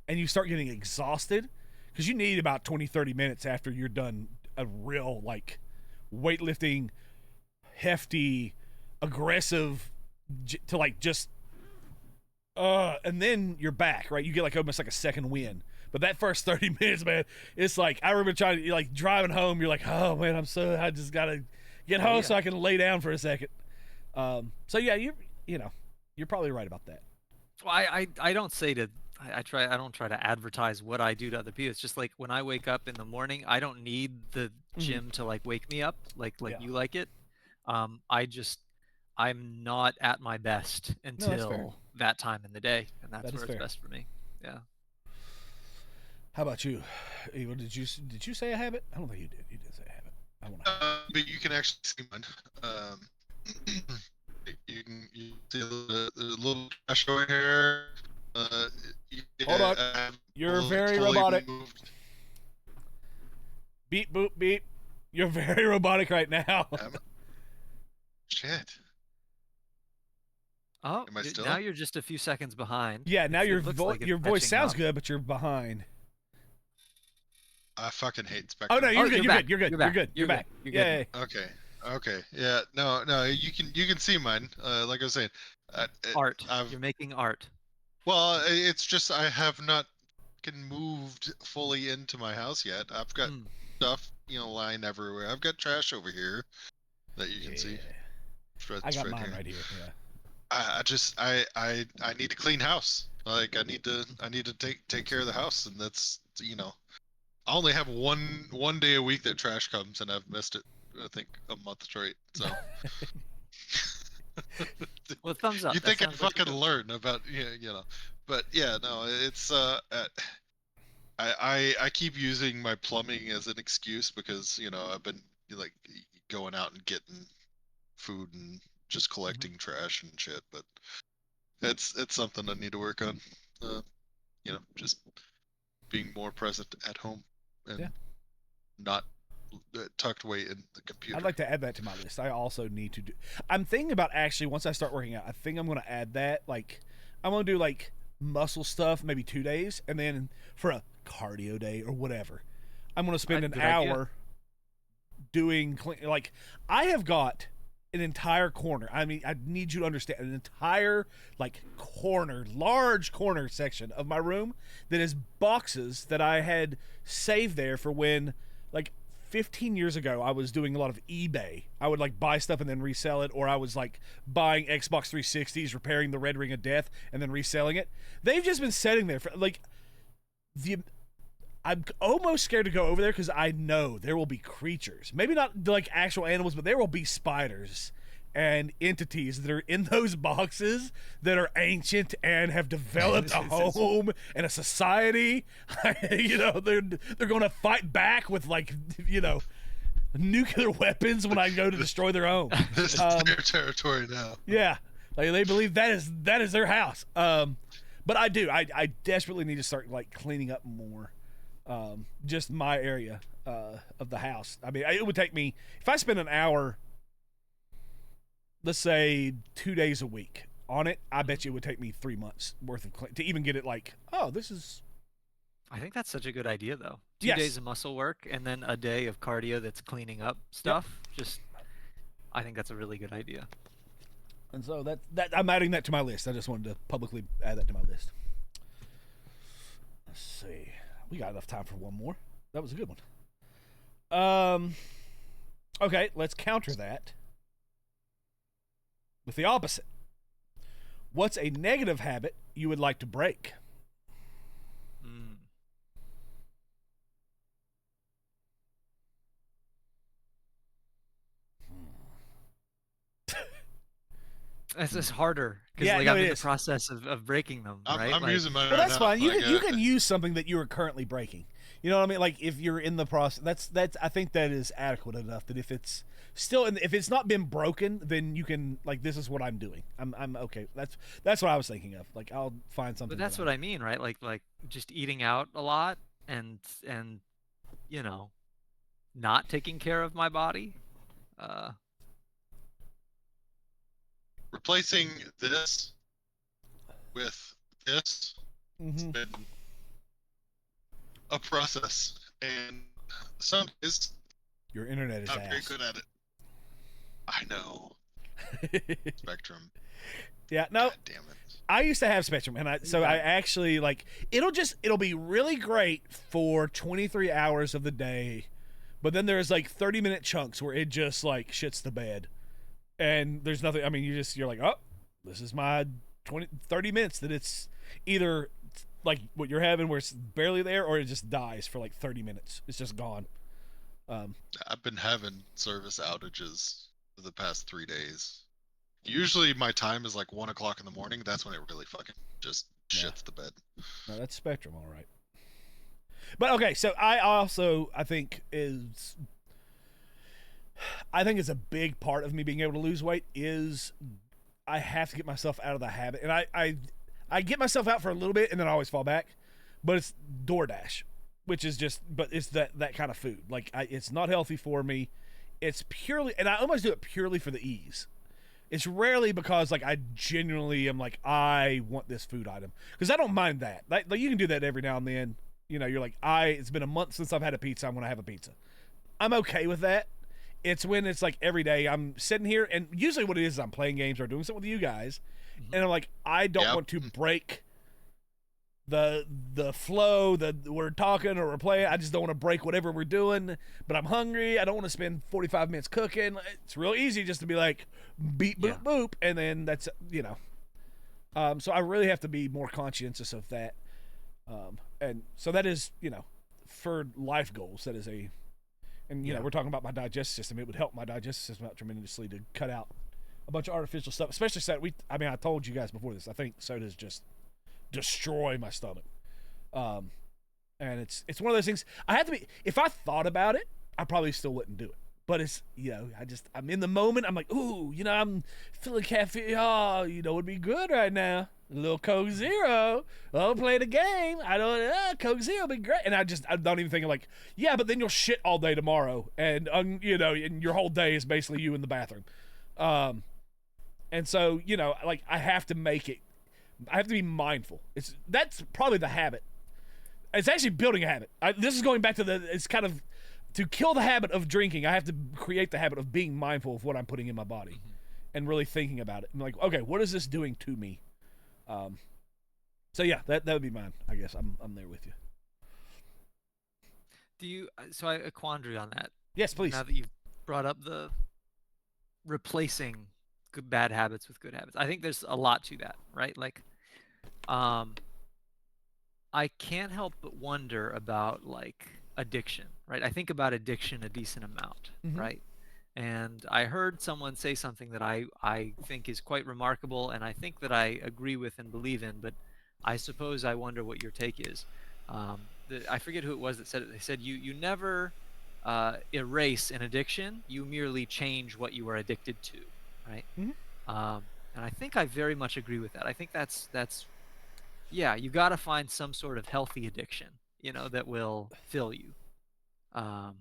B: and you start getting exhausted, because you need about 20-30 minutes after you're done a real weightlifting, hefty, aggressive, to like just and then you're back, right? You get like almost like a second win. But that first 30 minutes, man, it's like, I remember trying to, like, driving home, you're like, oh man, I just gotta get home so I can lay down for a second. So yeah, you're probably right about that.
D: Well, I don't say to I don't try to advertise what I do to other people. It's just like when I wake up in the morning, I don't need the gym to like wake me up like you like it. I'm not at my best until that time in the day, and that's where it's best for me. Yeah.
B: How about you, Eva? Did you say a habit? I don't think you did. You did say a habit. I want
C: but you can actually see mine. You see the little crash over here.
B: Hold on. You're very robotic. Beep boop beep. You're very robotic right now.
C: Shit.
D: Oh,
C: am I still?
D: Now you're just a few seconds behind.
B: Yeah, now your voice sounds good, but you're behind.
C: I fucking hate Spectrum.
B: Oh no, you're good. You're good. You're back.
C: Yay. Okay. Yeah. No. You can see mine. Like I was saying,
D: art. You're making art.
C: Well, it's just I have not moved fully into my house yet. I've got stuff, lying everywhere. I've got trash over here that you can see.
B: I got mine right here. Yeah.
C: I need to clean house. Like I need to take care of the house, and that's I only have one day a week that trash comes, and I've missed it. I think a month straight. So.
D: Well, thumbs up.
C: You think I'd fucking learn about but yeah, no, it's I keep using my plumbing as an excuse because I've been like going out and getting food and just collecting trash and shit, but it's something I need to work on. Just being more present at home and not tucked away in the computer.
B: I'd like to add that to my list. I also need to do. I'm thinking about actually once I start working out, I think I'm going to add that. Like, I'm going to do like muscle stuff, maybe 2 days, and then for a cardio day or whatever, I'm going to spend an hour doing like I have got an entire corner. I mean, I need you to understand an entire like large corner section of my room that is boxes that I had saved there for when like 15 years ago, I was doing a lot of eBay. I would like buy stuff and then resell it, or I was like buying Xbox 360s, repairing the Red Ring of Death, and then reselling it. They've just been sitting there for like I'm almost scared to go over there because I know there will be creatures. Maybe not like actual animals, but there will be spiders and entities that are in those boxes that are ancient and have developed a home and a society. They're going to fight back with like nuclear weapons when I go to destroy their home.
C: This is their territory now.
B: Yeah, like they believe that is their house. But I desperately need to start like cleaning up more. Just my area of the house. I mean, it would take me if I spend an hour. Let's say 2 days a week on it, I bet you it would take me 3 months worth of to even get it like, oh, this is.
D: I think that's such a good idea, though. 2 days of muscle work and then a day of cardio that's cleaning up stuff. Yep. I think that's a really good idea.
B: And so that I'm adding that to my list. I just wanted to publicly add that to my list. Let's see. We got enough time for one more. That was a good one. Okay, let's counter that with the opposite. What's a negative habit you would like to break?
D: It's just harder because I'm in the process of breaking them. Right?
C: I'm using mine.
B: Well, that's fine. You can use something that you are currently breaking. You know what I mean? Like if you're in the process, that's I think that is adequate enough. That if it's still if it's not been broken, then you can like this is what I'm doing. I'm okay. That's what I was thinking of. Like I'll find something.
D: But that's what I mean, right? Like just eating out a lot and not taking care of my body.
C: Replacing this with this has been a process, and some is
B: Your internet is
C: Not
B: ass.
C: very good at it. I know. Spectrum.
B: Yeah, no.
C: God damn it.
B: I used to have Spectrum, and I actually like it'll be really great for 23 hours of the day, but then there's like 30-minute chunks where it just like shits the bed, and there's nothing. I mean, you're like, oh, this is my 30 minutes that it's either like what you're having where it's barely there, or it just dies for like 30 minutes. It's just gone.
C: I've been having service outages for the past 3 days. Usually my time is like 1 o'clock in the morning. That's when it really fucking just shits the bed.
B: No, that's Spectrum, all right. But okay, so I think it's a big part of me being able to lose weight is I have to get myself out of the habit, and I get myself out for a little bit and then I always fall back. But it's DoorDash, which is but it's that kind of food. Like it's not healthy for me. It's purely, and I almost do it purely for the ease. It's rarely because like I genuinely am like I want this food item, because I don't mind that. Like you can do that every now and then. You know, you're like it's been a month since I've had a pizza. I'm gonna have a pizza. I'm okay with that. It's when it's like every day I'm sitting here, and usually what it is I'm playing games or doing something with you guys, and I'm like I don't want to break the flow that we're talking or we're playing. I just don't want to break whatever we're doing, but I'm hungry. I don't want to spend 45 minutes cooking. It's real easy just to be like beep boop boop, and then that's so I really have to be more conscientious of that, and so that is for life goals, that is we're talking about my digestive system. It would help my digestive system out tremendously to cut out a bunch of artificial stuff, especially soda. I told you guys before this, I think sodas just destroy my stomach, and it's one of those things. I have to be. If I thought about it, I probably still wouldn't do it. But it's I'm in the moment. I'm like, ooh, I'm feeling caffeine. Oh, it'd be good right now. A little Coke Zero. Oh, play the game. Coke Zero would be great. And I don't even think of like, yeah, but then you'll shit all day tomorrow, and and your whole day is basically you in the bathroom. And so like I have to make it. I have to be mindful. That's probably the habit. It's actually building a habit. This is going back to it's kind of to kill the habit of drinking. I have to create the habit of being mindful of what I'm putting in my body, and really thinking about it. I'm like, okay, what is this doing to me? So yeah, that would be mine. I guess I'm there with you.
D: So a quandary on that.
B: Yes, please.
D: Now that you've brought up the replacing bad habits with good habits, I think there's a lot to that, right? Like, I can't help but wonder about like addiction, right? I think about addiction a decent amount, right? And I heard someone say something that I think is quite remarkable, and I think that I agree with and believe in, but I suppose I wonder what your take is. I forget who it was that said it. They said you never erase an addiction, you merely change what you are addicted to, right? And I think I very much agree with that. I think that's you got to find some sort of healthy addiction, that will fill you. Does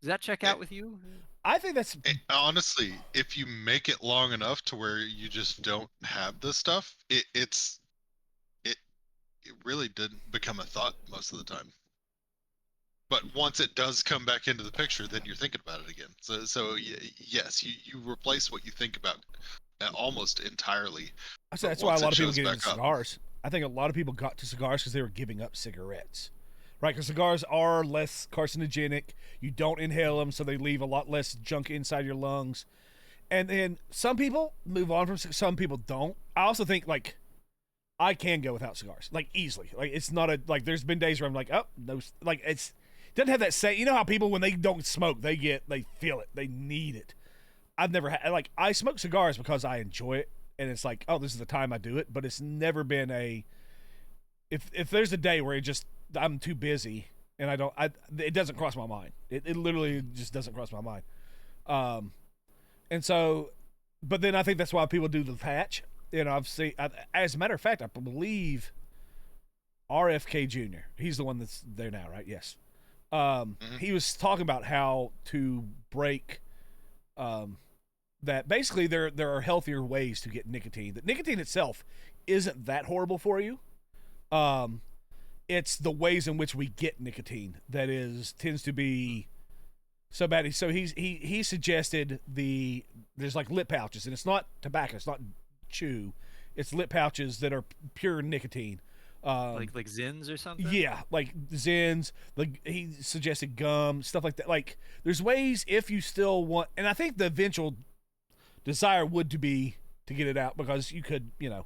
D: that check out with you?
B: I think that's
C: honestly, if you make it long enough to where you just don't have this stuff, it really didn't become a thought most of the time. But once it does come back into the picture, then you're thinking about it again. So yes, you replace what you think about almost entirely.
B: I say that's why a lot of people get into cigars. I think a lot of people got to cigars because they were giving up cigarettes. Right, because cigars are less carcinogenic. You don't inhale them, so they leave a lot less junk inside your lungs. And then some people move on from some people don't. I also think, like, I can go without cigars, like, easily. Like, it's not there's been days where I'm like, oh, those, like, it doesn't have that say. You know how people, when they don't smoke, they feel it. They need it. I've never had, like, I smoke cigars because I enjoy it. And it's like, oh, this is the time I do it. But it's never been if there's a day where I'm too busy and it doesn't cross my mind. It literally just doesn't cross my mind. And so, but then I think that's why people do the patch. I've seen, as a matter of fact, I believe RFK Jr., he's the one that's there now, right? Yes. He was talking about how to break, that basically there are healthier ways to get nicotine. That nicotine itself isn't that horrible for you. It's the ways in which we get nicotine that tends to be So bad. So he suggested there's like lip pouches, and it's not tobacco, it's not chew, it's lip pouches that are pure nicotine.
D: Like Zins or something.
B: Yeah, like Zins. Like he suggested gum, stuff like that. Like there's ways if you still want, and I think the eventual desire would to get it out because you could, and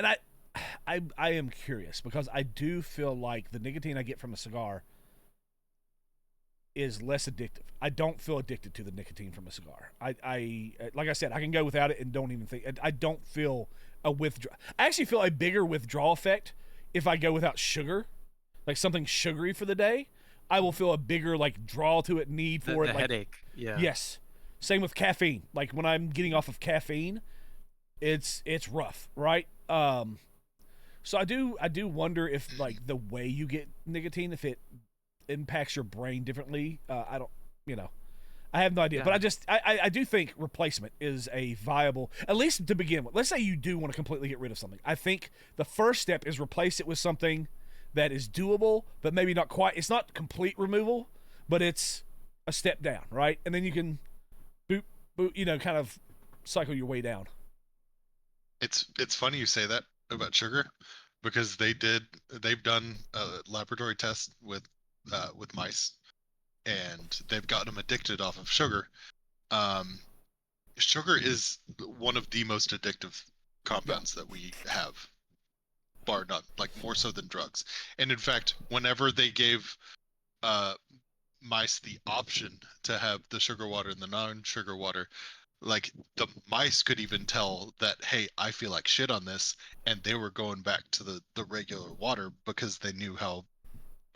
B: I am curious because I do feel like the nicotine I get from a cigar is less addictive. I don't feel addicted to the nicotine from a cigar. I like I said, I can go without it and don't even think. I don't feel a withdrawal. I actually feel a bigger withdrawal effect if I go without sugar, like something sugary for the day. I will feel a bigger like draw to it, need for it,
D: the
B: like
D: headache. Yeah.
B: Yes. Same with caffeine. Like when I'm getting off of caffeine, it's rough, right? So I do wonder if like the way you get nicotine, if it impacts your brain differently. I don't, I have no idea.
D: Yeah.
B: But I do think replacement is a viable, at least to begin with. Let's say you do want to completely get rid of something. I think the first step is replace it with something that is doable, but maybe not quite. It's not complete removal, but it's a step down, right? And then you can boot, kind of cycle your way down.
C: It's funny you say that about sugar, because they've done a laboratory test with mice, and they've gotten them addicted off of sugar. Sugar is one of the most addictive compounds that we have, bar none, like more so than drugs. And in fact, whenever they gave mice the option to have the sugar water and the non-sugar water, like the mice could even tell that, hey, I feel like shit on this, and they were going back to the regular water because they knew how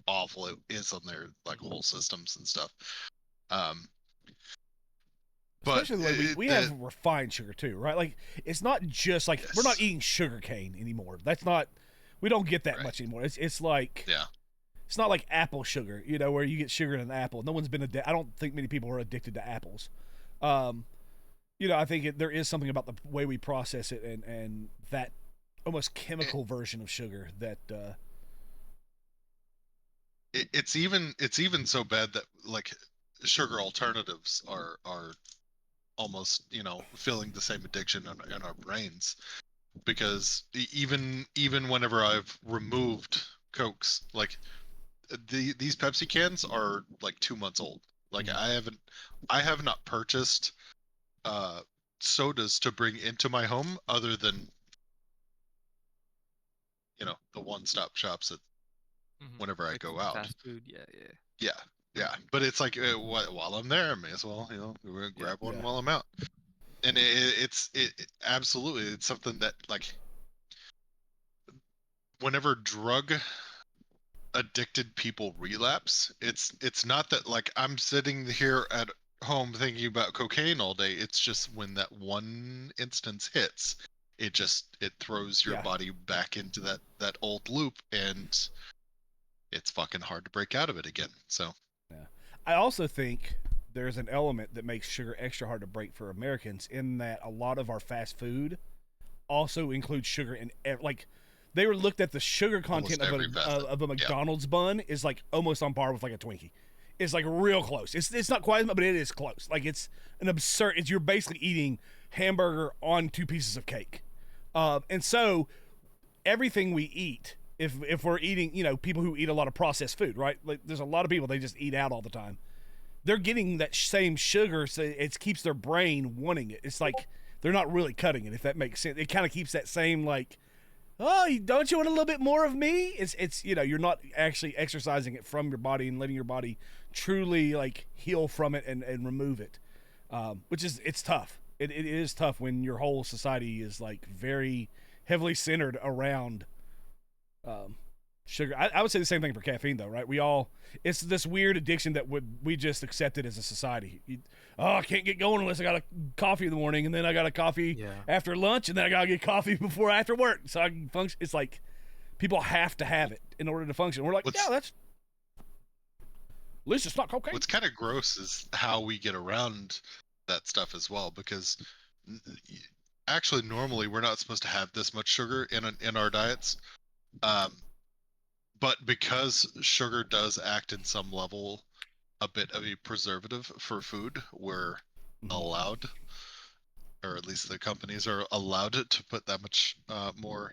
C: awful it is on their like whole systems and stuff. But
B: especially like we have refined sugar too, right? Like it's not just like we're not eating sugar cane anymore. That's not, we don't get that much anymore. It's like, it's not like apple sugar, where you get sugar in an apple. No one's been I don't think many people are addicted to apples. I think there is something about the way we process it and that almost chemical version of sugar that
C: it's even so bad that like sugar alternatives are almost filling the same addiction in our brains, because even whenever I've removed Cokes, like these Pepsi cans are like 2 months old. Like I have not purchased sodas to bring into my home other than the one-stop shops at whenever I go out.
D: Fast food, yeah.
C: But it's like while I'm there, I may as well grab one while I'm out. And it's absolutely, it's something that like whenever drug addicted people relapse, it's not that like I'm sitting here at home thinking about cocaine all day. It's just when that one instance hits, it throws your body back into that old loop, and it's fucking hard to break out of it again. So
B: I also think there's an element that makes sugar extra hard to break for Americans, in that a lot of our fast food also includes sugar in like they were looked at the sugar content of a McDonald's bun is like almost on par with like a Twinkie. It's like real close. It's not quite as much, but it is close. Like it's an absurd. You're basically eating hamburger on 2 pieces of cake, and so everything we eat, if we're eating, people who eat a lot of processed food, right? Like there's a lot of people, they just eat out all the time. They're getting that same sugar, so it keeps their brain wanting it. It's like they're not really cutting it, if that makes sense. It kind of keeps that same like, oh, don't you want a little bit more of me? It's you're not actually exercising it from your body and letting your body truly like heal from it and remove it, which is, it's tough. It is tough when your whole society is like very heavily centered around sugar. I would say the same thing for caffeine though, right? It's this weird addiction that we just accepted as a society. I can't get going unless I got a coffee in the morning, and then I got a coffee after lunch, and then I gotta get coffee before after work so I can function. It's like people have to have it in order to function. We're like, that's at least it's not cocaine.
C: What's kind of gross is how we get around that stuff as well, because actually normally we're not supposed to have this much sugar in our diets. But because sugar does act in some level a bit of a preservative for food were allowed, or at least the companies are allowed it to put that much more,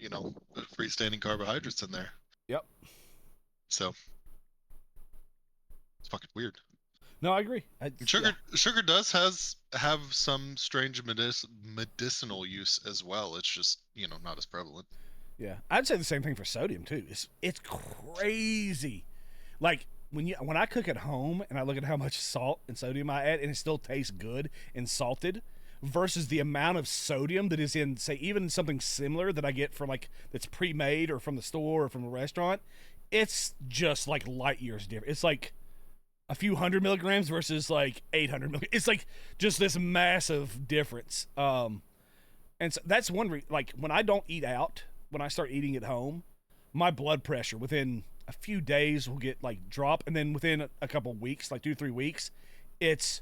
C: freestanding carbohydrates in there.
B: Yep.
C: So it's fucking weird.
B: No, I agree.
C: Sugar does have some strange medicinal use as well. It's just not as prevalent.
B: Yeah, I'd say the same thing for sodium too. It's crazy. Like when I cook at home and I look at how much salt and sodium I add, and it still tastes good and salted, versus the amount of sodium that is in, say, even something similar that I get from that's pre-made or from the store or from a restaurant, it's just like light years different. It's like a few 100 milligrams versus like 800 milligrams. It's like just this massive difference. And so that's one like when I don't eat out, when I start eating at home, my blood pressure within a few days will get drop, and then within a couple weeks, like 2 to 3 weeks, it's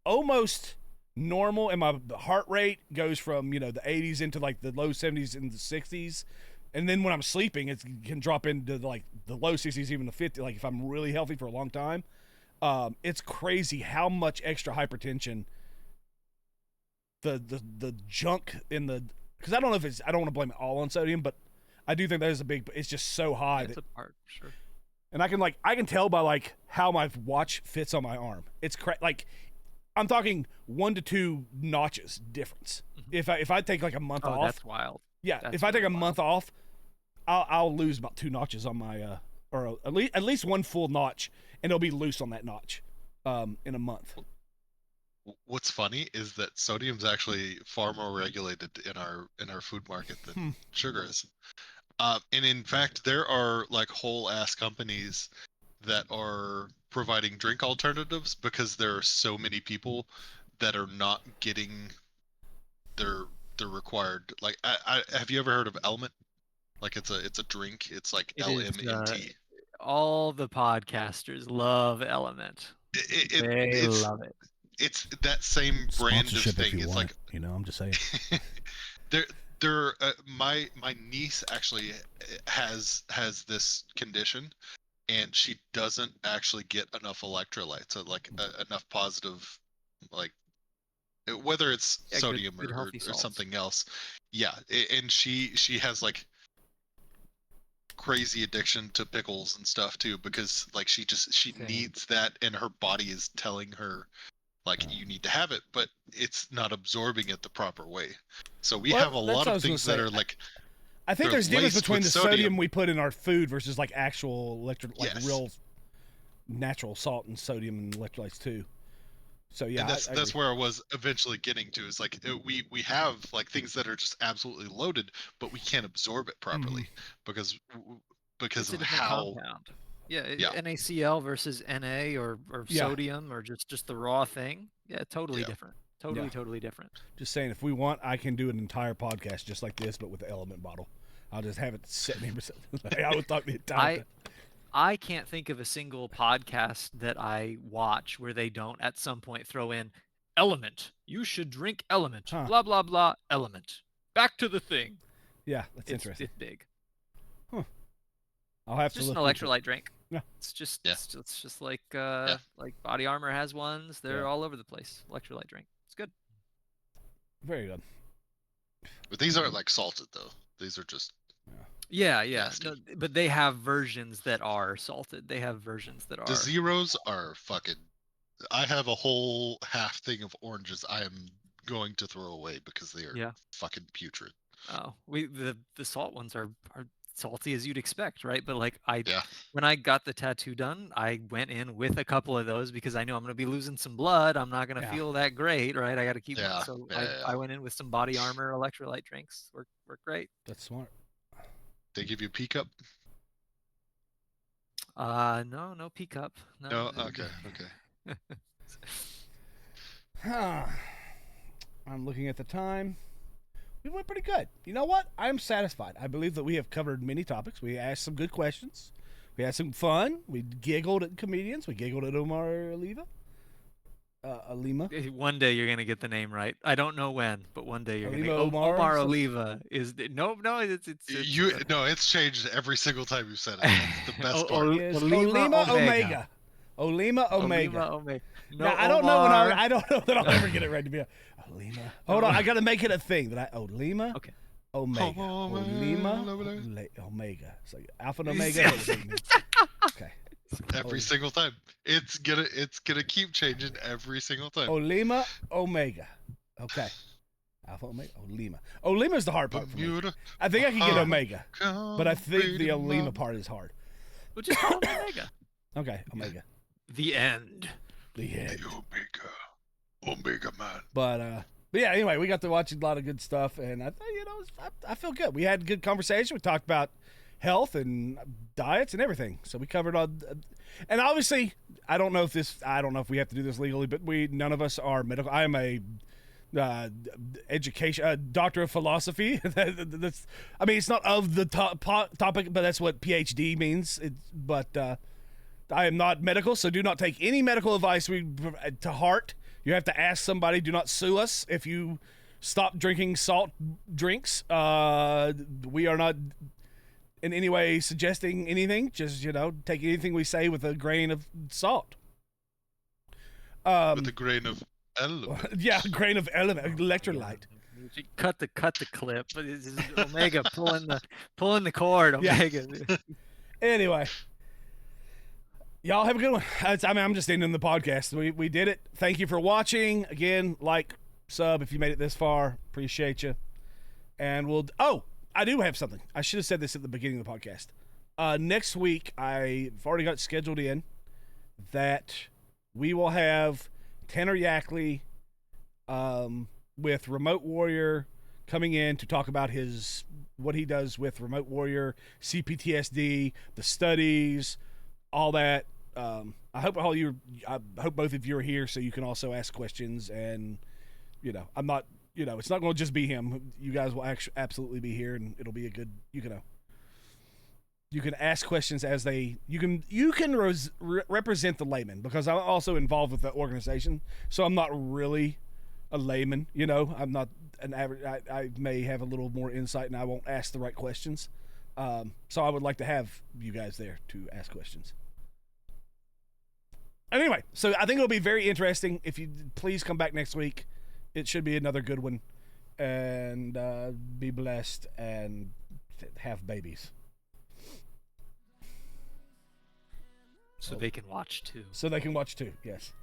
B: almost normal, and my heart rate goes from the 80s into the low 70s and the 60s, and then when I'm sleeping, it can drop into the low 60s, even the 50. If I'm really healthy for a long time, it's crazy how much extra hypertension the junk in the, because I don't know if I don't want to blame it all on sodium, but I do think that is a big. It's just so high.
D: It's a part, sure.
B: And I can tell by how my watch fits on my arm. It's I'm talking 1 to 2 notches difference. If I take a month off,
D: that's wild.
B: Yeah,
D: That's
B: if I take a
D: really
B: month off, I'll lose about 2 notches on my or at least 1 full notch, and it'll be loose on that notch in a month.
C: What's funny is that sodium's actually far more regulated in our food market than sugar is. And in fact, there are whole ass companies that are providing drink alternatives because there are so many people that are not getting their required. Have you ever heard of Element? It's a drink. It's LMNT.
D: All the podcasters love Element. They love it.
C: It's that same brand of thing. It's
B: I'm just saying.
C: My niece actually has this condition, and she doesn't actually get enough electrolytes, so enough positive, whether it's sodium
D: good
C: or
D: salts.
C: something else. Yeah, and she has crazy addiction to pickles and stuff too, because she needs that, and her body is telling her you need to have it, but it's not absorbing it the proper way. So we have a lot of things that are
B: I think there's difference between the sodium we put in our food versus actual real natural salt and sodium and electrolytes too. So yeah,
C: and that's where I was eventually getting to, is we have things that are just absolutely loaded, but we can't absorb it properly because
D: It's
C: of
D: a different
C: how
D: compound. Yeah, NaCl versus Na or sodium or just the raw thing. Yeah, totally different. Totally different.
B: Just saying, if we want, I can do an entire podcast just like this, but with the Element bottle. I'll just have it set me. I would talk the entire time.
D: I can't think of a single podcast that I watch where they don't at some point throw in Element. You should drink Element. Blah blah blah. Element. Back to the thing.
B: Yeah, that's interesting.
D: It's big.
B: Huh. I'll have
D: just
B: to
D: an
B: look
D: electrolyte drink.
B: Yeah.
D: It's just like Body Armor has ones. They're all over the place. Electrolyte drink. It's good.
B: Very good.
C: But these aren't salted though. These are just
D: Yeah. No, but they have versions that are salted. They have versions that are.
C: The zeros are fucking. I have a whole half thing of oranges I am going to throw away because they are fucking putrid.
D: Oh, the salt ones are salty as you'd expect, right? But when I got the tattoo done, I went in with a couple of those because I know I'm going to be losing some blood. I'm not going to feel that great, right? I got to keep them. So I went in with some Body Armor electrolyte drinks. Work great.
B: That's smart.
C: They give you pea cup?
D: No pea cup.
C: No, okay.
B: I'm looking at the time. We went pretty good. You know what? I'm satisfied. I believe that we have covered many topics. We asked some good questions. We had some fun. We giggled at comedians. We giggled at Olima.
D: One day you're gonna get the name right. I don't know when, but one day you're gonna.
B: Omar
D: Oliva is no.
C: It's changed every single time you said it. That's the best part.
B: Olima Omega. Olima Omega.
D: Olima Omega. No,
B: Now, I don't know when
D: Omar.
B: I don't know that I'll ever get it right to be Olima. Hold on, I got to make it a thing that Olima.
D: Okay.
B: Omega. Olima. Omega. So Alpha and Omega. Okay.
C: Every single time. It's gonna keep changing every single time.
B: Olima Omega. Okay. Alpha Omega. Olima. Olima is the hard part for me. I think I can get Omega, but I think the Olima part is hard.
D: We'll just call it Omega.
B: Okay, Omega.
D: The end.
B: The end.
C: Omega man.
B: But yeah, anyway, we got to watch a lot of good stuff, and I feel good. We had a good conversation. We talked about health and diets and everything. So we covered all, and obviously, I don't know if we have to do this legally, but none of us are medical. I am a doctor of philosophy. That's, I mean, it's not of the topic, but that's what PhD means. But I am not medical, so do not take any medical advice to heart. You have to ask somebody. Do not sue us if you stop drinking salt drinks. We are not in any way suggesting anything. Just, take anything we say with a grain of salt.
C: With a grain of element.
B: Yeah, a grain of electrolyte.
D: Cut the clip. But this is Omega pulling the cord. Omega.
B: Yeah. Anyway. Y'all have a good one. I'm just ending the podcast. We did it. Thank you for watching. Again, like, sub if you made it this far. Appreciate you. And I do have something. I should have said this at the beginning of the podcast. Next week, I've already got it scheduled in that we will have Tanner Yackley with Remote Warrior coming in to talk about what he does with Remote Warrior, CPTSD, the studies, all that. I hope both of you are here so you can also ask questions, and I'm not, it's not going to just be him. You guys will absolutely be here, and it'll be a good, you can ask questions as you can represent the layman, because I'm also involved with the organization, so I'm not really a layman. I'm not an average. I may have a little more insight, and I won't ask the right questions. So I would like to have you guys there to ask questions. Anyway, so I think it'll be very interesting. If you please come back next week, it should be another good one. And be blessed and have babies.
D: So they can watch too.
B: So they can watch too, yes.